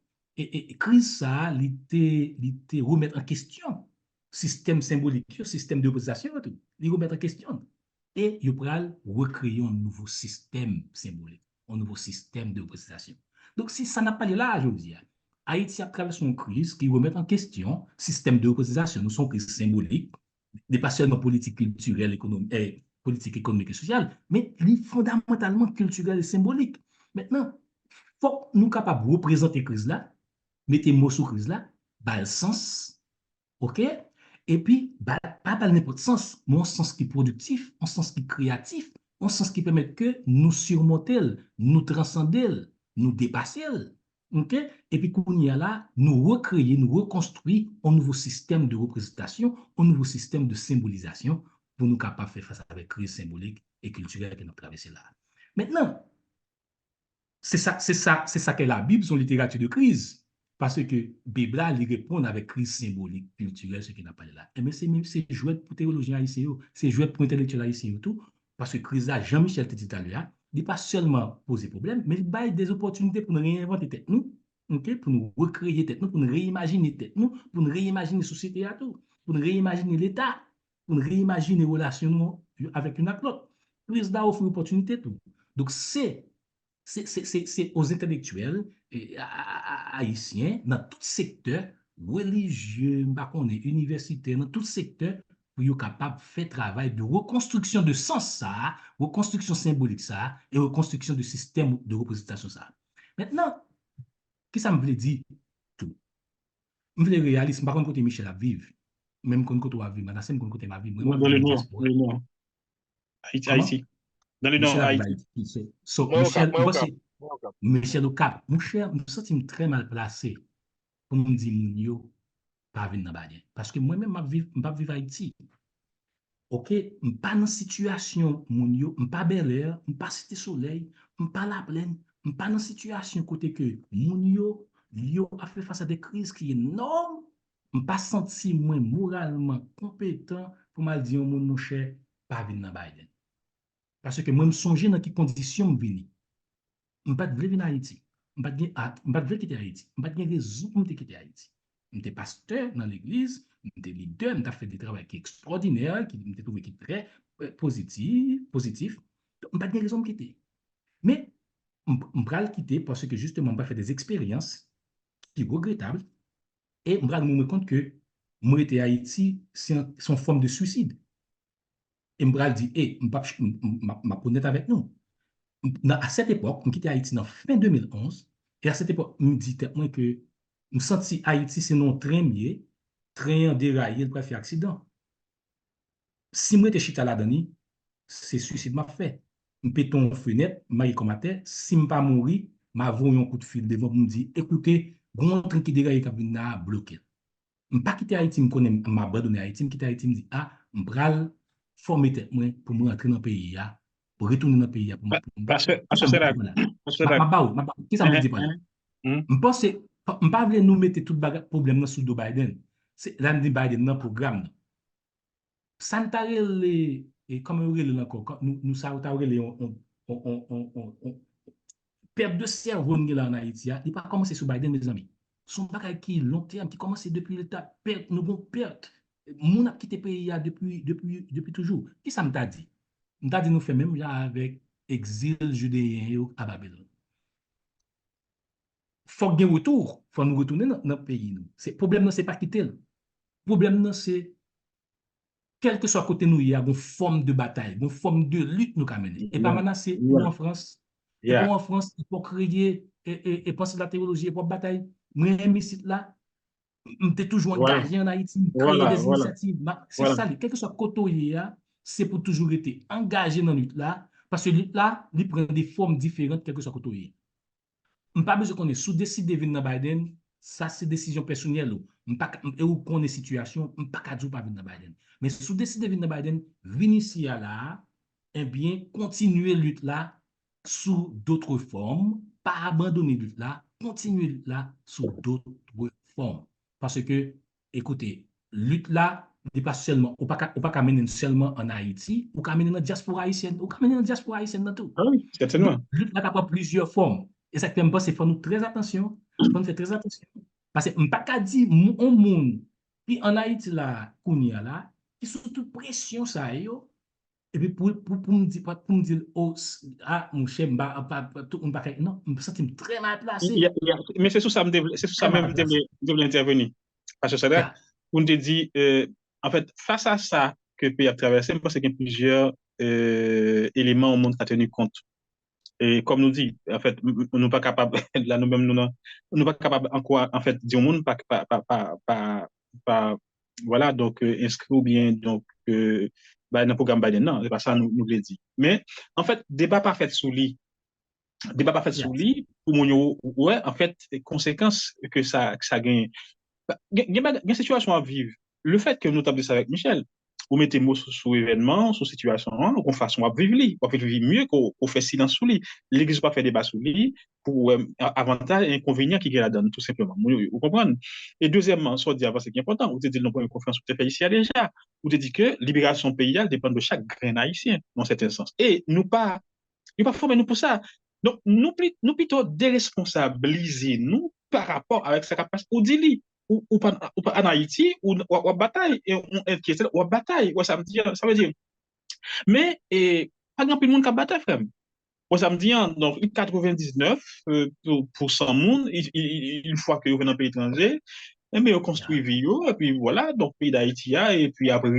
crise ça, il remettre en question système symbolique, système d'opposition, il remettre en question. Et il va recréer un nouveau système symbolique, un nouveau système de représentation. Donc, si ça n'a pas lieu là, je veux dire, Haïti a traversé une crise qui remet en question le système de représentation, son crise symbolique, pas seulement politique, culturelle, politique économique et sociale, mais fondamentalement culturelle et symbolique. Maintenant, il faut que nous soyons capables de représenter la crise là, mettez mots sur crise là, le sens, ok? Et puis, pas dans n'importe sens, mais un sens qui est productif, un sens qui est créatif, un sens qui permet que nous surmonter, nous transcender, nous dépasser. Okay? Et puis, qu'on y a là, nous recréer, nous reconstruire un nouveau système de représentation, un nouveau système de symbolisation pour nous capables de faire face à la crise symbolique et culturelle que nous traversons là. Maintenant, c'est ça qu'est la Bible, son littérature de crise. Parce que la Bible, il répond avec crise symbolique, culturelle, ce qui n'a pas là. Mais c'est jouet pour théologiens haïtiens, c'est jouet pour intellectuels haïtiens tout. Parce que crise là, Jean-Michel te dit à l'heure, il n'est pas seulement poser problème, mais il a des opportunités pour nous réinventer tête nous, okay? Pour nous recréer tête nous, pour nous réimaginer tête nous, pour nous réimaginer la société à tout, pour nous réimaginer l'État, pour nous réimaginer les relations avec une autre. Crise là offre une opportunité tout. Donc c'est c'est aux intellectuels haïtiens, dans tout secteur, religieux, universitaire, dans tout secteur, pour être capable de faire travail de reconstruction de sens ça, reconstruction symbolique ça, et reconstruction de système de représentation ça. Maintenant, qui ça me veut dire tout? Je veux réalisme, par contre, côté Michel a vivre, même quand côté a vivre, madame, quand côté ma vie, moi, dans le nord, Haïti. Dans le nord, Haïti. Michel au Cap, mon cher, je me sens très mal placé pour me dire, mon yo, pas venir dans Badien. Parce que moi-même, je ne pas vivre Haïti. Ok, je pas dans situation, mon yo, je pas Bel Air, je pas Cité Soleil, je pas La Plaine, je pas dans situation côté que mon yo a fait face à des crises qui sont énormes. Je pas senti moi moralement compétent pour me dire, mon cher, pas venir dans Badien. Parce que moi, je me songe dans quelles conditions je venir. Je ne pas venir en Haïti. Je ne pas quitter Haïti. Je ne pas raison pour quitter Haïti. Je suis pasteur dans l'église, je suis leader, je fait des travaux qui sont extraordinaires, qui me trouvé qui très positif. Je n'ai pas de raison de quitter. Mais je vais le quitter parce que justement, je fait des expériences qui sont regrettables et je me rends compte que moi, j'étais Haïti, c'est une forme de suicide. Et je me dis, je ne vais pas honnête avec nous. À cette époque, je quitté Haïti en fin 2011, et à cette époque, je me dis que je senti Haïti, c'est non train déraillé, il faire accident. Si je suis là-dedans, c'est suicide m'a fait. Je péton fenêtre, je comme terre, si je ne pas mourir, je vais un coup de fil devant me dire, écoutez, grand train qui déraille qui a bloqué. Je ne pas quitter Haïti, je connais, je abandonné Haïti, je quitte Haïti, je me dis, je vais former tête pour me rentrer dans le pays, pour retourner dans le pays. Parce que c'est là. Qui ça me dit pas là? Je pense que je ne pas nous mettre tout le problème sous Joe Biden. C'est là dit Biden dans le programme. Ça ne t'a et comme on regarde encore, nous savons on perte de cerveau en Haïti. Il pas commencé sous Biden, mes amis. Son bagage qui long terme, qui commence depuis l'État, nous avons perte. Nous avons quitté le pays depuis toujours. Qui ça me t'a dit? Me t'a dit nous fait même là avec exil judéen à Babylone. Faut qu'il y ait retour, faut nous retourner dans notre pays. Le problème, ce n'est pas quitter. Le problème, c'est quel que soit côté nous, il y a une forme de bataille, une forme de lutte nous qu'a mené. Et pas maintenant, c'est pour en France. Et pour en France, il faut créer et penser la théologie pour bataille. Moi, ici là, je suis toujours engagé en Haïti, créer des initiatives. C'est ça, quel que soit côté il y a, c'est pour toujours être engagé dans la lutte là, parce que lutte là, il prend des formes différentes, quel que soit côté il y a. Je n'ai pas besoin qu'on ait sous décide de venir dans Biden, ça c'est décision personnelle. Et où qu'on est situation, je ne pas dire pas venir dans Biden. Mais sous décide de venir dans Biden, venir ici là, et bien continuer lutte là sous d'autres formes, pas abandonner lutte là, continuer lutte là sous d'autres formes. Parce que, écoutez, lutte là, n'est pas seulement, ou pas mener seulement en Haïti, ou pas mener dans la diaspora haïtienne, ou pas mener dans la diaspora haïtienne dans tout. Ah oui, certainement. Lutte là, pas plusieurs formes. Et ça que j'aime pas, c'est qu'il faut nous très attention. Il faut nous faire très attention. Parce que je ne peux pas dire un monde qui en Haïti là, là, qui sous toute pression ça yo. Et puis pour me dire, oh, mon cher, tout le monde non, je me sens très mal placé. Mais c'est sous ça même je voulais intervenir. Parce que c'est là, on te dit, en fait, face à ça que le pays a traversé, je pense qu'il y a plusieurs éléments au monde à tenir compte. Et comme nous dit, en fait, nous ne sommes pas capables, là nous-mêmes, nous ne sommes pas capables encore, en fait, dire au monde, voilà, donc, inscrit ou bien, donc, dans le programme Biden, non, c'est pas ça, nous le dit. Mais, en fait, débat pas fait sous lit, pour mon ouais, en fait, conséquences que ça gagne. Il y a une situation à vivre. Le fait que nous tablions ça avec Michel, vous mettez mots sur événement, sur situation, qu'on façon à vivre lui, on fait vivre mieux qu'on fait silence sur lui. L'église pas fait débat sur lui pour avantage et inconvénients qui la donne, tout simplement. Vous comprenez? Et deuxièmement, soit dit avant, c'est important, vous dit, nous avons une conférence sur le pays ici déjà, vous dit que libération pays dépend de chaque grain haïtien, dans cet sens. Et nous pas former nous pour ça. Donc, nous plutôt déresponsabiliser nous par rapport avec ce qui passe au Dili ou pas en Haïti ou bataille et ou bataille, ça veut dire mais pas grand monde qui bataille frère. ça me dit, hein, donc, 99 pour 100 monde, une fois que vous venez dans le pays étranger, et bien, on construit Vio, et puis voilà, donc, pays d'Haïti, et puis après, en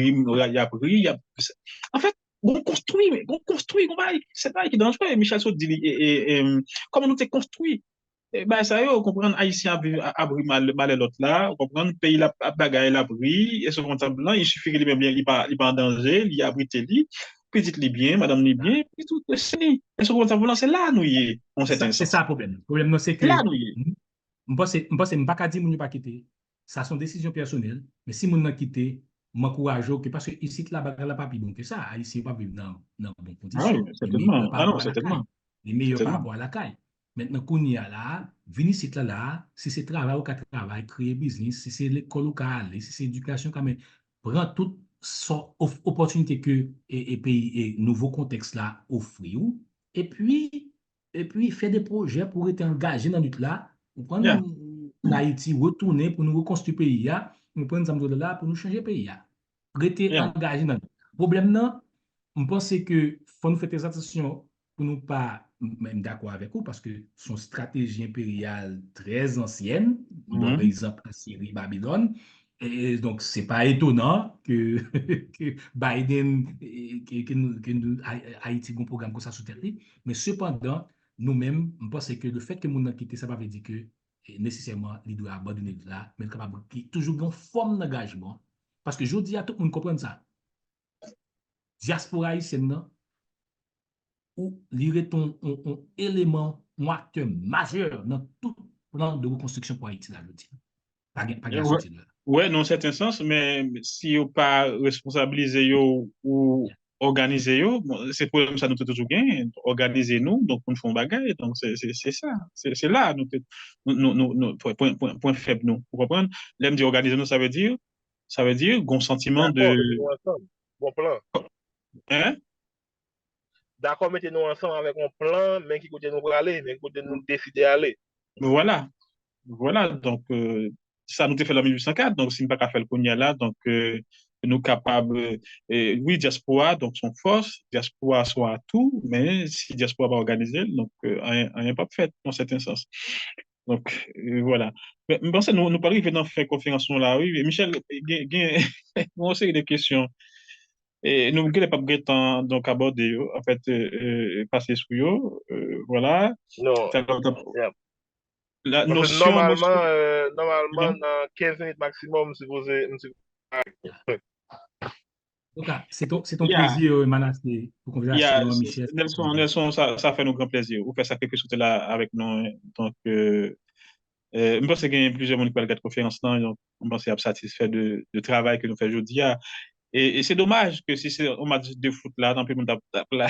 fait, on construit, c'est pas qui est dangereux. Michel Saut dit, comment nous t'es construit? Eh ben, ça y est, on comprend, Haïtien a pris mal l'autre là, on comprend, le pays a bagaille pris, et ce comptable blanc, il suffit qu'il est bien, il pas en danger, il a abrité lui, petite li bien, madame li bien, puis tout, c'est fini. Et ce comptable blanc, c'est là, nous y est, en certain C'est sens. ça le problème. Le problème, c'est C'est là, que, nous y est. je pense que je ne pas dire que pas quitter. Ça, sont décisions personnelles. Mais si mon n'a quitté, m'encourage que parce que ici, la bagarre n'a pas plus bon que ça. Ici, pas vivre dans bonnes Ah oui, conditions. Les meilleurs certainement. par Ah non, rapport à la caille. certainement. Les meilleurs par Certainement. rapport à la caille. Maintenant, qu'on y a là, venir ici là, si c'est travail ou qu'à travail, créer business, si c'est l'école ou qu'à aller, si c'est éducation, quand même, prend toute son opportunité que et pays et nouveau contexte là offre. Et puis, faire des projets pour être engagé dans lutte là, pour Yeah. prendre Haïti, retourner pour nous reconstruire le pays, nous prendre ça là pour nous changer le pays. Rester Yeah. engagé dans le problème. Non, je pense que faut nous faire des attention pour nous pas même d'accord avec vous parce que son stratégie impériale très ancienne, par exemple en Syrie, Babylone, et donc c'est pas étonnant que, que Biden, Haïti, un programme comme ça sous terre. Mais cependant, nous-mêmes, je pense que le fait que nous avons quitté, ça ne veut pas dire que nécessairement, il doit abandonner là, mais capable toujours une forme d'engagement. Parce que je dis à tout le monde comprendre ça. Diaspora haïtienne, ou lire ton un élément, un acteur majeur dans tout plan de reconstruction pour Haïti, là, je dis. Pas de Ouais, sortie de là. ouais, dans un certain sens, mais si vous pas responsabiliser yo ou organiser yo, bon, c'est pour ça nous te toujours gain, organiser nous, donc on fait un bagage, donc c'est ça, c'est là point faible nous, vous comprenez? L'aime dire organiser nous, ça veut dire qu'on sentiment de, D'accord, mettez-nous ensemble. Bon plan. hein? D'accord, mettez-nous ensemble avec un plan, mais qui côté nous pour aller, mais qui côté nous décider d'aller. Voilà. Voilà, donc ça nous a fait en 1804, donc si nous pas qu'à faire le cognac là, donc nous capables, oui, diaspora, donc son force, diaspora soit à tout, mais si diaspora va organiser, donc rien pas fait dans certain sens. Donc voilà. Mais bon, ça, nous parlons de faire conférence là, oui, mais Michel, on sait des questions. Et nous ne pas temps donc aborder, en fait, passer sur eux, voilà. Non. Yeah. La Parce que notion, normalement, dans 15 minutes maximum, Donc, c'est ton yeah, plaisir, Manassé, pour yeah, conversation, Michel. Nelson, ça fait nous grand plaisir. Vous faites ça quelque chose là avec nous, hein. Donc, je pense qu'il y a plusieurs monde qui parlent de conférence là, donc on pense à satisfait de travail que nous faisons aujourd'hui. Et c'est dommage que si c'est un match de foot là, dans le monde tape là,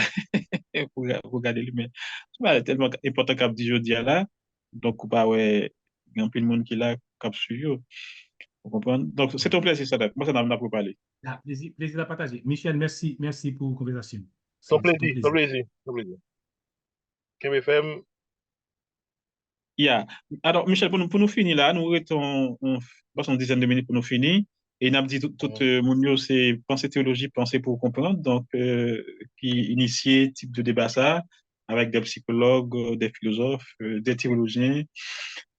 pour regarder lui, mais c'est pas tellement important qu'à dit aujourd'hui là. Donc, bah ouais, il y a un peu de monde qui est là, qui suivre. Vous comprenez? Donc, c'est un plaisir, ça. Moi, ça n'a pas parlé. Ah, plaisir à partager. Michel, merci pour la conversation. ton C'est ton plaisir, ton plaisir. plaisir, ton plaisir. KBFM, Yeah. Alors, Michel, pour nous finir là, nous restons une dizaine de minutes pour nous finir. Et nous avons dit tout mon yo, c'est penser théologie, penser pour comprendre. Donc, qui initier type de débat ça avec des psychologues, des philosophes, des théologiens.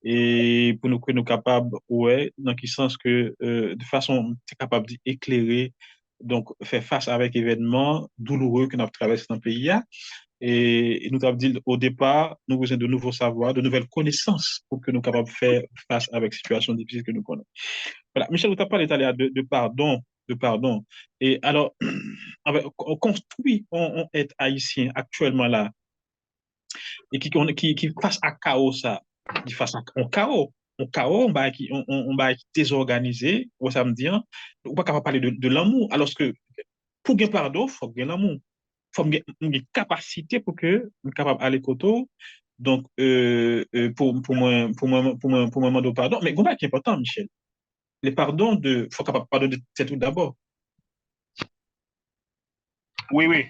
Et pour nous que nous capables, ouais, dans quel sens que de façon capable d'éclairer, donc faire face avec événements douloureux que nous avons traversé dans le pays. Et nous avons dit au départ, nous avons besoin de nouveaux savoirs, de nouvelles connaissances pour que nous soyons capables de faire face avec les situations difficiles que nous connaissons. Voilà. Michel, vous avez parlé de pardon, de pardon. Et alors, on construit, on est haïtien actuellement là, et qui face à chaos ça, qui face à un chaos. Un chaos, on va être désorganisé, ça me dit, on ne peut pas parler de l'amour, alors que pour gagner pardon, il faut gagner l'amour. Faut une capacité pour que nous capable aller côté donc pour moi demander pardon mais comment qui est important Michel les pardons de faut capable pardonner c'est tout d'abord oui, oui.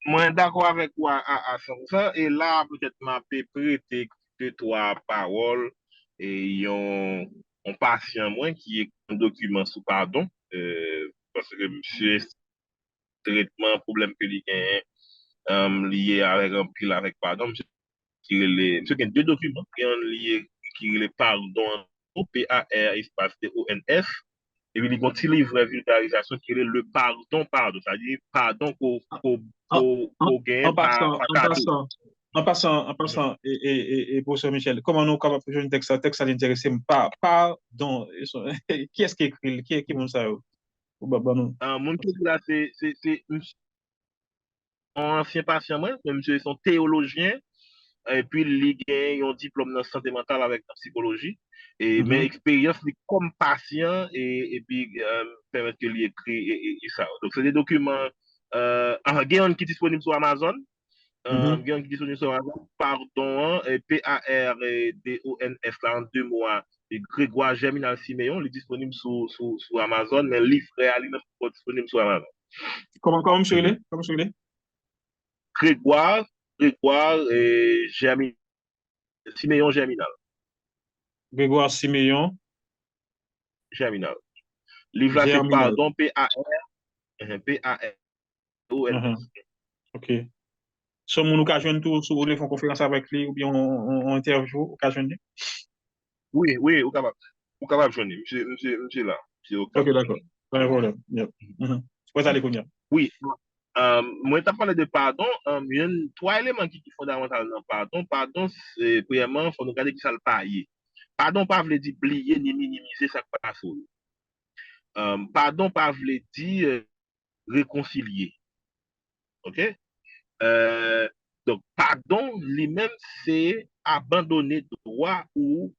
Moi, d'accord avec toi à 100%. Et là, peut-être m'a prêté de toi parole et un patient, moi, qui est un document sous pardon. Parce que monsieur, traitement, problème que il gagne lié avec un pile avec pardon, monsieur il y a deux documents qui sont liés, qui sont les pardon, P-A-R, espace T-O-N-S, et puis il y a un petit livre de vulgarisation qui est le pardon, c'est-à-dire pardon En, en, qu'on gagne en passant, par en cadeau. passant, en passant, professeur Michel, comment nous capable de faire un texte à l'intéresser, pardon, qui est-ce qui écrit, qui monte ça, non? Mon truc là, c'est un ancien patient, moi, même si ils sont théologiens, et puis ils ont un diplôme dans santé mentale avec la psychologie, et mais Mhm. expérience comme patient, et puis permettre que écrit et ça. Donc, c'est des documents, il y a un qui est disponible sur Amazon, Mhm. il y a un qui est disponible sur Amazon, pardon, P-A-R-D-O-N-S, là, en deux mois, et Grégoire Germinal Siméon, il est disponible sur Amazon, mais le livre réel, il n'est pas disponible sur Amazon. Comment monsieur Mhm. Lé? Comment monsieur Lé? Grégoire Siméon Germinal. Grégoire Siméon, Germinal. Livre là, c'est Germinal. pardon, P-A-R-O-N-S. Mhm. OK. Sommes nous occasion tout sur les faire conférence avec lui ou bien on interview occasionné? Oui, ou capable de joindre. Monsieur là. C'est au OK, capable de d'accord. joindre. Pas de problème. Yep. Mhm. Ouais, allez, Kounia. Oui. Moi, tu as parlé de pardon. Il y a trois éléments qui sont fondamentaux dans le pardon. Pardon, c'est premièrement, il faut nous regarder qui ça le paye. Pardon, pas veut dire oublier ni minimiser ça qui passe. Pardon, pas veut dire réconcilier. OK? Euh, donc, pardon, lui-même, c'est abandonner droit ou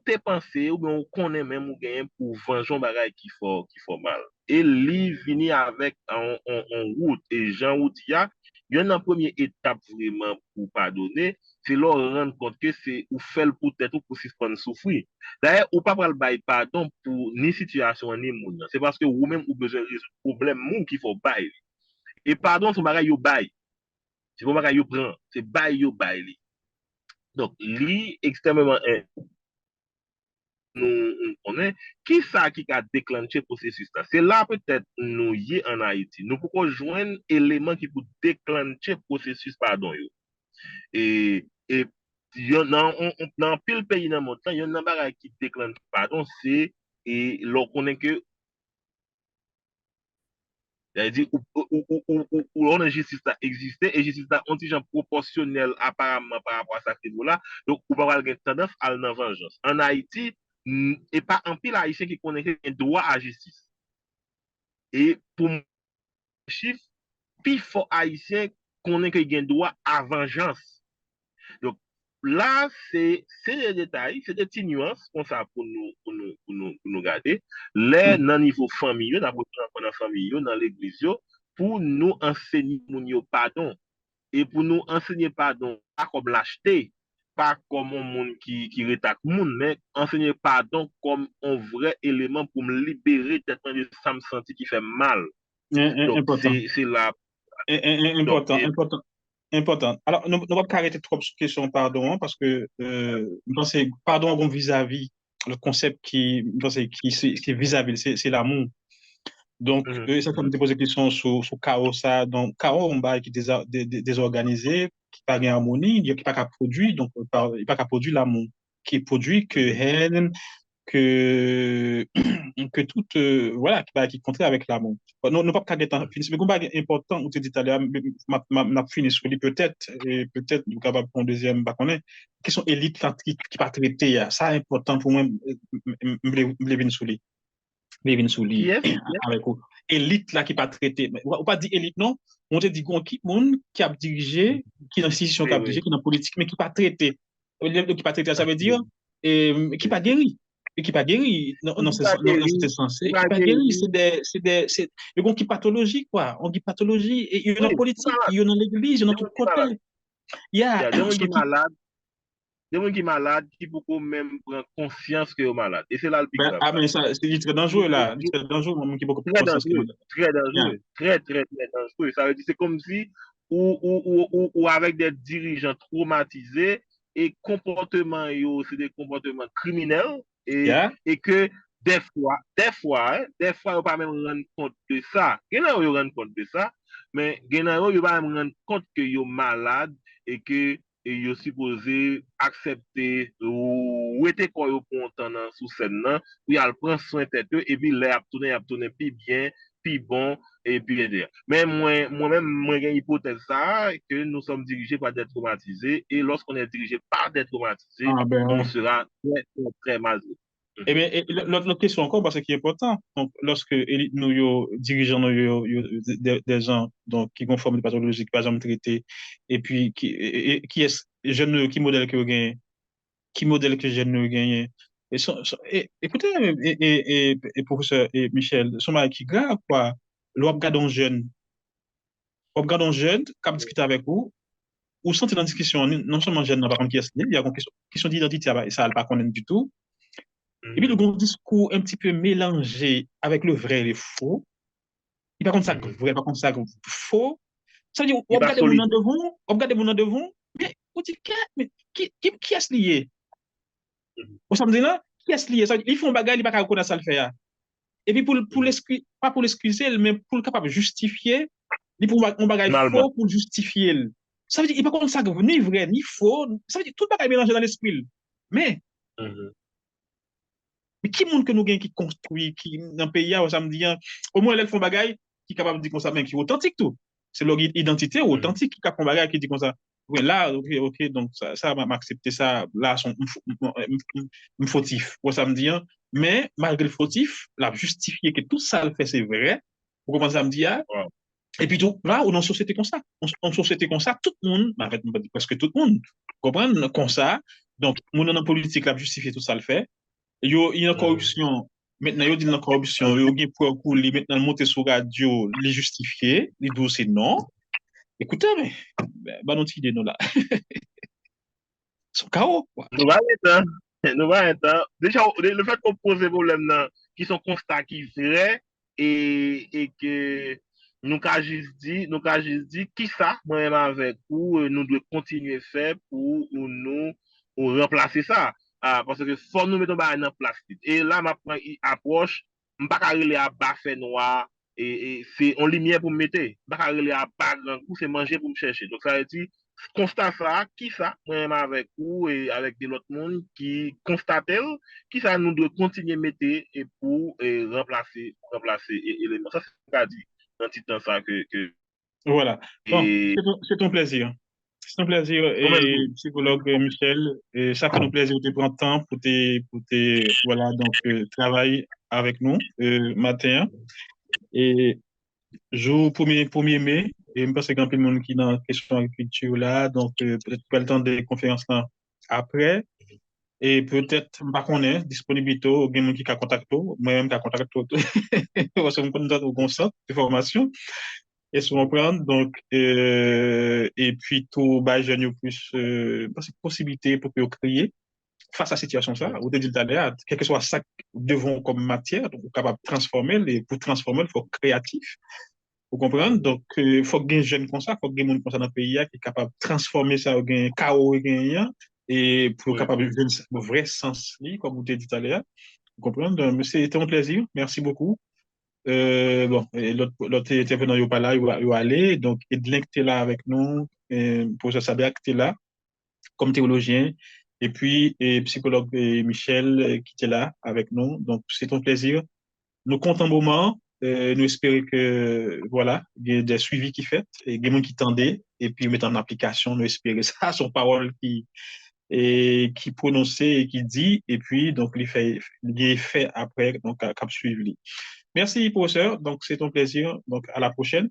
tes pensées, ou bien on connaît même ou gagne pour venger un bagage qui faut mal. Et lui, vini avec en route, et Jean Routia, il y a une première étape vraiment pour pardonner, c'est leur rendre compte que c'est ou faire pour tête ou pour suspendre souffrir. D'ailleurs, ou pas le bail pardon pour ni situation ni monde. C'est parce que vous-même vous besoin de résoudre le problème monde qu'il faut bail. Et pardon, c'est un bagage yo bail. C'est pas bagay yo pran, c'est bay yo bay li. Donc, li extrêmement nous connaît qui ça qui a déclenché le processus là. C'est là peut-être nous y en Haïti. Nous pouvons joindre élément qui peut déclencher le processus pardon yo. Et dans pile pays dans le monde, il y a un bagay qui déclenche pardon, c'est et l'on connaît que c'est-à-dire où on a justice a existé et justice a un petit genre proportionnel apparemment par rapport à ça là. Donc, on va avoir une tendance à la vengeance. En Haïti, et pas un pile haïtien qui connaît un droit à justice. Et pour mon chiffre, plus fort haïtien connaît qu'il y a un droit à vengeance. Donc, là, c'est des détails, c'est des petites nuances comme ça pour nous garder. Les, dans le niveau familial, dans la famille, dans l'église, pour nous enseigner mon pardon. Et pour nous enseigner pardon, pas comme l'acheter, pas comme un monde qui rétaque le monde, mais enseigner pardon comme un vrai élément pour me libérer de ça me sentir qui fait mal. Donc, Important. c'est là. Donc, Important, important, important. Alors, nous ne pouvons pas arrêter trop sur la question pardon, hein, parce que je pense que pardon vis-à-vis, le concept je pense, qui est vis-à-vis, c'est l'amour. Donc, ça, comme te pose des questions sur chaos, ça. Donc, chaos, on va qui est désorganisé, qui n'a pas d'harmonie, qui n'a pas qu'à produire, donc, il n'a pas qu'à produire l'amour, qui produit que haine, que, que tout, voilà, qui contraire avec l'amour. Non, non, pas qu'à être fini. C'est un bagage important, on te dit tout à l'heure, m'a fini sur lui, peut-être, et peut-être, nous capable pour un deuxième, bah, qu'on est. Question élite, qui pas traité, ça, c'est important pour moi, me lever sur lui. Levin qui Souli est? avec vous. Élite là qui pas traité. On pas dit élite, non. On te dit qu'on qui monde qui a dirigé, qui dans institution qui Oui, a oui. dirigé, qui dans politique, mais qui pas traité. Qui pas traité, ça veut dire qui pas Oui. guéri. Et qui pas guéri, non, non, Qui pas non, guéri, c'était qui censé. Qui pas pas guéri, guéri. c'est qui pathologie, quoi. On dit pathologie, et il y a Oui, dans la qui politique, malade. il y a dans l'église, il y a dans Des tout gens qui côté. malade. Il y Il y a, a des gens qui qui, malade. Des gens qui malade, qui beaucoup même prendre conscience que sont malades. Et c'est là le plus ben, grave. ah, mais ça, c'est très dangereux, là. C'est très dangereux, moi, qui beaucoup plus Très conscience que moi. dangereux, très Yeah. dangereux, très dangereux. Ça veut dire c'est comme si ou avec des dirigeants traumatisés et comportements c'est des comportements criminels Yeah. et que des fois, on pas même rendre compte de ça. Et là, on rend compte de ça. mais Genaro, il va me rendre compte que yo malade et que yo supposé accepter ou était quoi yo pour entendre sous scène là, puis elle prend soin de tête et puis là a tourné puis bien, puis bon et puis dire. Mais moi-même moi j'ai une hypothèse ça que nous sommes dirigés par des traumatisés et lorsqu'on est dirigé par des traumatisés, Ah, ben, on oui. sera très très, très mal. Eh bien, l'autre question encore, parce que qui est important, donc, lorsque nous, dirigeons des gens donc, qui conforment des pathologies, qui par exemple traités, et puis qui est jeune, qui modèle que vous gagnez, qui modèle que jeune nous gagnez. Écoutez, professeur et Michel, son mari qui grave, quoi, l'on regarde un jeune, qui discute avec vous, ou sentez dans la discussion, non seulement jeune, par contre, qui est il y a une question d'identité, ça, elle ne pas connaître du tout. Et puis, le grand discours un petit peu mélangé avec le vrai et le faux. Il pas comme ça vrai, pas comme ça faux. Ça veut dire, Il on pas regarde mon solide. nom devant, on regarde mon nom devant, mais on dit, mais qui est-ce lié? Au samedi là, qui est-ce lié? Ça veut dire, ils font bagarre, ils pas reconnaître ça le faire. Et puis, pas pour l'excuser, mais pour le capable de justifier, ils font un bagage Finalement. faux pour justifier. Ça veut dire, il pas comme ça ni vrai, ni faux. Ça veut dire, tout bagage mélangé dans l'esprit. Mais, Mais qui monde que nous gagnons qui construit, qui dans le pays, ça me dit, au moins, elles font bagaille qui est capable de dire comme ça, même qui est authentique tout. C'est leur identité authentique qui font bagaille qui dit comme ça. Oui, là, ok, donc ça m'a accepté ça, là, sont fautif, pour ça me dit, mais malgré le fautif, la justifier que tout ça le fait, c'est vrai, vous comprenez ça me dit, Wow. et puis tout, là, on est dans une société comme ça. En société comme ça, tout le monde, en fait, presque tout le monde, vous comprenez, comme ça, donc, mon dans la politique, la justifier tout ça le fait, il y a une corruption. Maintenant, il y a une corruption. Il y a une pour lui maintenant monter sur radio, les justifier, les dossiers non. Écoutez, mais, bah, notre idée, nous là. Son chaos, quoi. Nous va être, nous va être. Déjà, le fait qu'on pose des problèmes là, qui sont constats, qui vrais, et que nous qu'a juste dit, qui ça, moi-même avec vous, nous devons continuer à faire pour nous remplacer ça. Ah, parce que faut nous mettre en place. Et là, ma approche, je ne pas aller à bas fait noir, et c'est en lumière pour me mettre. Je ne pas aller à bas grand coup, c'est manger pour me chercher. Donc, ça veut dire, constat ça, qui ça, moi-même avec vous et avec des autres monde qui constatent, qui ça nous doit continuer à mettre et pour remplacer l'élément. Ça, c'est ce qu'a dit dans petit temps ça que Voilà. Bon, et c'est ton plaisir. C'est un plaisir, nous-mêmes et psychologue Michel, et ça fait nous plaisir de prendre le temps voilà, donc, travailler avec nous, matin. Et jour 1er mai, et je pense qu'il y a un peu de monde qui est dans la question d'agriculture là, donc peut-être pas le temps des conférences là après, et peut-être, pas qu'on est disponibilité, ou bien qui a contacté, moi-même qui a contacté, parce qu'on peut nous donner ça, de formation, et se reprendre, donc, et puis tout, bah, jeune plus, parce que possibilité pour que vous créer face à la situation ça, ou te dit tout à l'heure, quel que soit ça devant comme matière, donc, capable de transformer, et pour transformer, il faut créatif. Vous comprenez? Donc, il faut qu'il y ait un jeune comme ça, il faut qu'il y ait un monde comme ça dans le pays qui est capable de transformer ça en un chaos et pour capable de donner le vrai sens, comme vous l'avez dit tout à l'heure. Vous comprenez? Donc, c'était un plaisir. Merci beaucoup. Bon, et l'autre intervenant, il n'est pas là, il va aller. Donc, Edlin, qui est là avec nous, professeur Sabia, qui est là, comme théologien. Et puis, psychologue Michel, qui est là avec nous. Donc, c'est un plaisir. Nous comptons un moment, nous espérons que, voilà, il y a des suivis qui fait, et il y a des gens qui tendaient, et puis mettre en application, nous espérons ça, son parole qui prononçait et qui dit, et puis, donc, il est fait après, donc, cap suivi. Merci, professeur. Donc, c'est un plaisir. Donc, à la prochaine.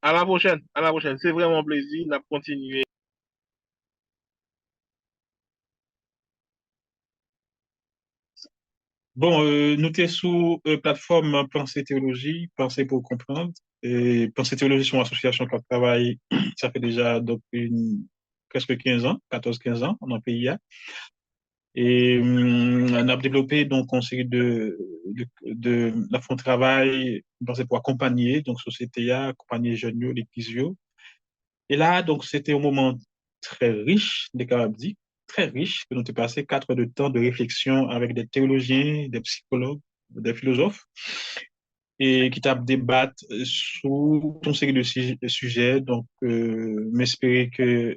à la prochaine, à la prochaine. C'est vraiment un plaisir. On a continué. Bon, nous sommes sous plateforme Pensée Théologie, Pensée pour comprendre. Et Pensée Théologie, c'est une association qui travaille, ça fait déjà donc, presque 15 ans, 14-15 ans dans le pays. Et on a développé donc une série de fonds de travail pensé pour accompagner donc société accompagner jeunes l'église. Et là donc c'était un moment très riche des Caraïbes, très riche que nous avons passé 4 heures de temps de réflexion avec des théologiens, des psychologues, des philosophes. et qui t'a débattre sur ton série de sujets. Donc, m'espérer que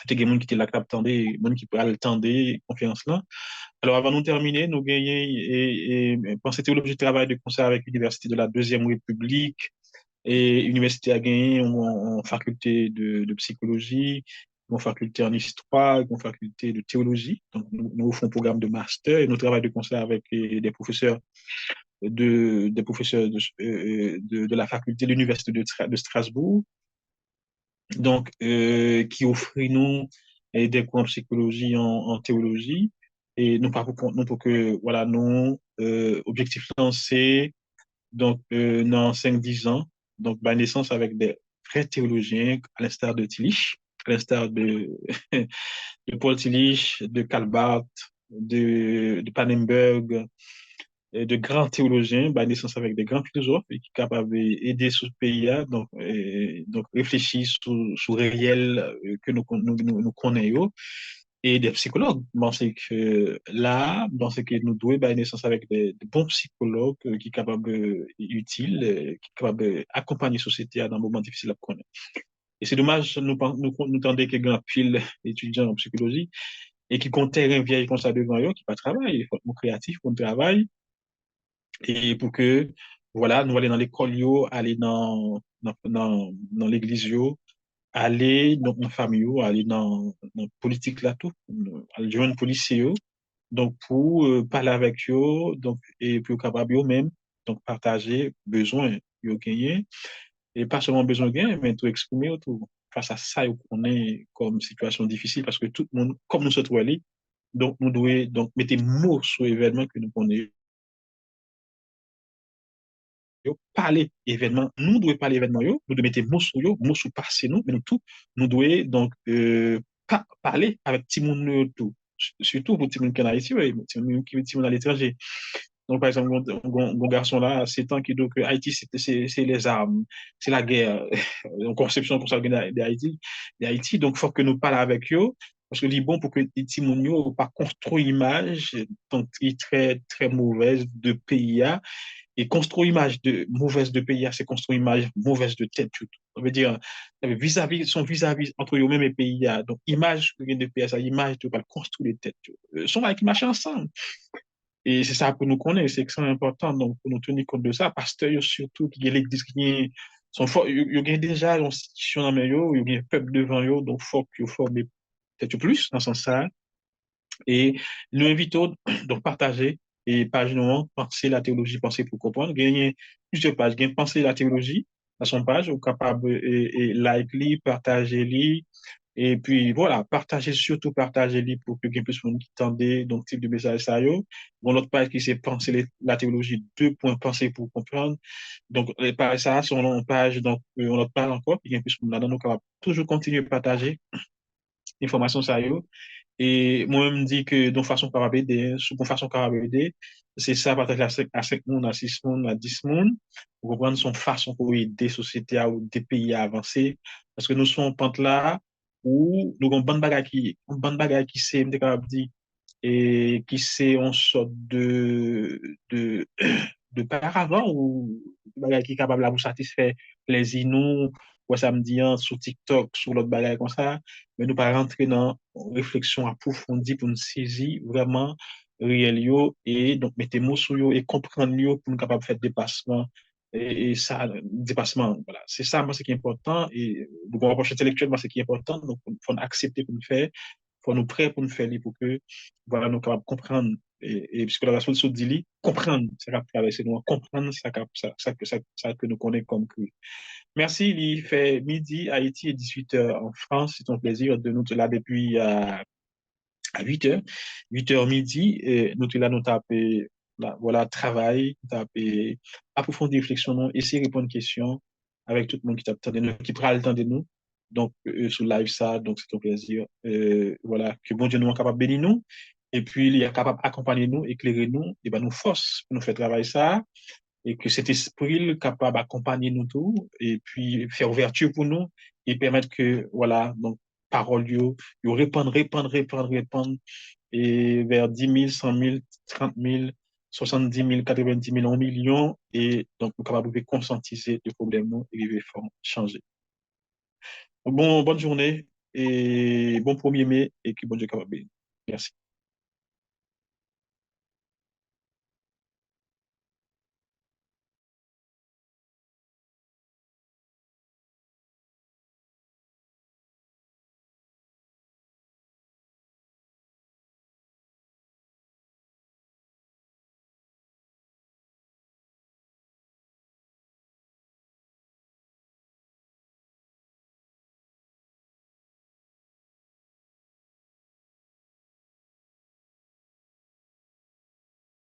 des gens qui étaient là, qui attendaient, des gens qui pourraient attendre conférence là. Alors, avant de terminer, nous gagnons c'était l'objet de travail de concert avec l'Université de la Deuxième République et l'Université a gagné en faculté de psychologie, en faculté en histoire, en faculté de théologie. Donc, nous faisons un programme de master et nous travaillons de concert avec des professeurs des professeurs de la faculté de l'Université de Strasbourg, donc qui offrent nous des cours en psychologie, en théologie. Et nous, nous pour que, voilà, nos objectifs lancés, donc, dans 5-10 ans, donc, bah, naissance avec des vrais théologiens, à l'instar de Tillich, à l'instar de Paul Tillich, de Karl Barth, de Pannenberg, de grands théologiens, bah, naissance avec des grands philosophes et qui sont capables d'aider ce pays-là, donc réfléchir sur le réel que nous connaissons, et des psychologues. Bon, c'est que là, dans ce que nous devons, bah, naissance avec des bons psychologues qui sont capables, utiles, qui sont capables d'accompagner la société dans un moment difficile à connaître. Et c'est dommage, nous tendons que grand pile étudiants en psychologie et qui comptent un vieil comme ça devant eux, qui pas travail, il faut être créatif pour le travail et pour que, voilà, nous aller dans l'école, aller dans l'église, aller dans la famille, aller dans la politique là, tout, aller joindre policier, donc pour parler avec eux, donc, et pour capable eux-mêmes, donc partager besoin, yo gagner, et pas seulement besoin de gagner, mais tout exprimer autour. Face à ça, on est comme situation difficile parce que tout le monde, comme nous sommes allés, donc nous devons donc mettre mots sur l'événement que nous connaissons parler événement, nous devons parler événement, nous devons mettre mots sur passé nous, mais nous tout, nous devons donc parler avec tout le monde tout. Surtout pour tout le monde qui est en Haïti, ouais, tout le monde à l'étranger. Donc, par exemple, un garçon là, à 7 ans qui dit que Haïti, c'est les armes, c'est la guerre, en conception comme ça d'Haïti. Donc, il faut que nous parlions avec eux, parce que c'est bon pour que les petits ne pas construire une image donc, qui est très, très mauvaise de pays. Et construire une image de mauvaise de pays, c'est construire une image mauvaise de tête. On veut dire, son vis-à-vis entre eux-mêmes et pays. Donc, image de pays, ça, image de construire les têtes. Sont avec qui marchent ensemble. Et c'est ça pour nous connaître, c'est extrêmement important. Donc, pour nous tenir compte de ça, pasteur, surtout, qui est l'église qui sont forts, il y a déjà une institution dans les il y a un peuple devant eux, donc, faut qu'ils forment peut-être plus dans ce sens-là. Et nous invitons donc partager et page nous penser la théologie, penser pour comprendre. Gagner plusieurs pages, gagner penser la théologie à son page, ou capable et like li, partager li, et puis voilà, partager surtout partager li pour que bien plus de monde qui tendait donc type de message ça yo. Bon l'autre page qui c'est penser la théologie 2 points penser pour comprendre. Donc les pages ça sont une page donc on autre page encore puis bien plus de monde là nous capable toujours continuer à partager information ça yo. Et moi, je me dis que de façon capable d'aider, sous façon capable d'aider, c'est ça, partager à 5 personnes, à 6 personnes, à 10 personnes, pour comprendre son façon pour aider des sociétés ou des pays à avancer. Parce que nous sommes en pente là où nous avons une bonne bagaille qui c'est, capable de dire, et qui c'est une sorte de paravent ou bagaille qui est capable de vous satisfaire plaisir nous, ou samedi sur TikTok, sur l'autre bagaille comme ça, mais nous pas rentrer dans une réflexion approfondie pour nous saisir vraiment réel yo et donc mettre mots sur yo et comprendre yo pour nous capable de faire dépassement et ça dépassement voilà c'est ça moi c'est qui est important et donc on approche intellectuelle moi c'est qui est important donc faut accepter pour nous faire faut nous prêts pour nous faire pour que voilà nous capables de comprendre et puisque la relation de dit comprendre ça capable traverser nous comprendre ça que nous connaissons comme que merci il fait midi Haïti et 18h en France c'est un plaisir de nous être là depuis à 8h 8h midi et nous sommes là nous taper voilà travail taper approfondir réflexion nous essayer de répondre aux questions avec tout le monde qui t'attend qui prend le temps de nous donc sur live ça donc c'est un plaisir voilà que bon Dieu nous est capable de bénir nous et puis il est capable d'accompagner nous éclairer nous et ben nous force pour nous faire travailler ça et que cet esprit est capable d'accompagner nous tous et puis faire ouverture pour nous et permettre que voilà donc parole yo répandre et vers 10 000 100 000 30 000 70 000, 90 000, 1 million, et donc nous sommes capables de conscientiser le problème et de changer. Bonne journée et bon 1er mai et que bon Dieu capable. Merci.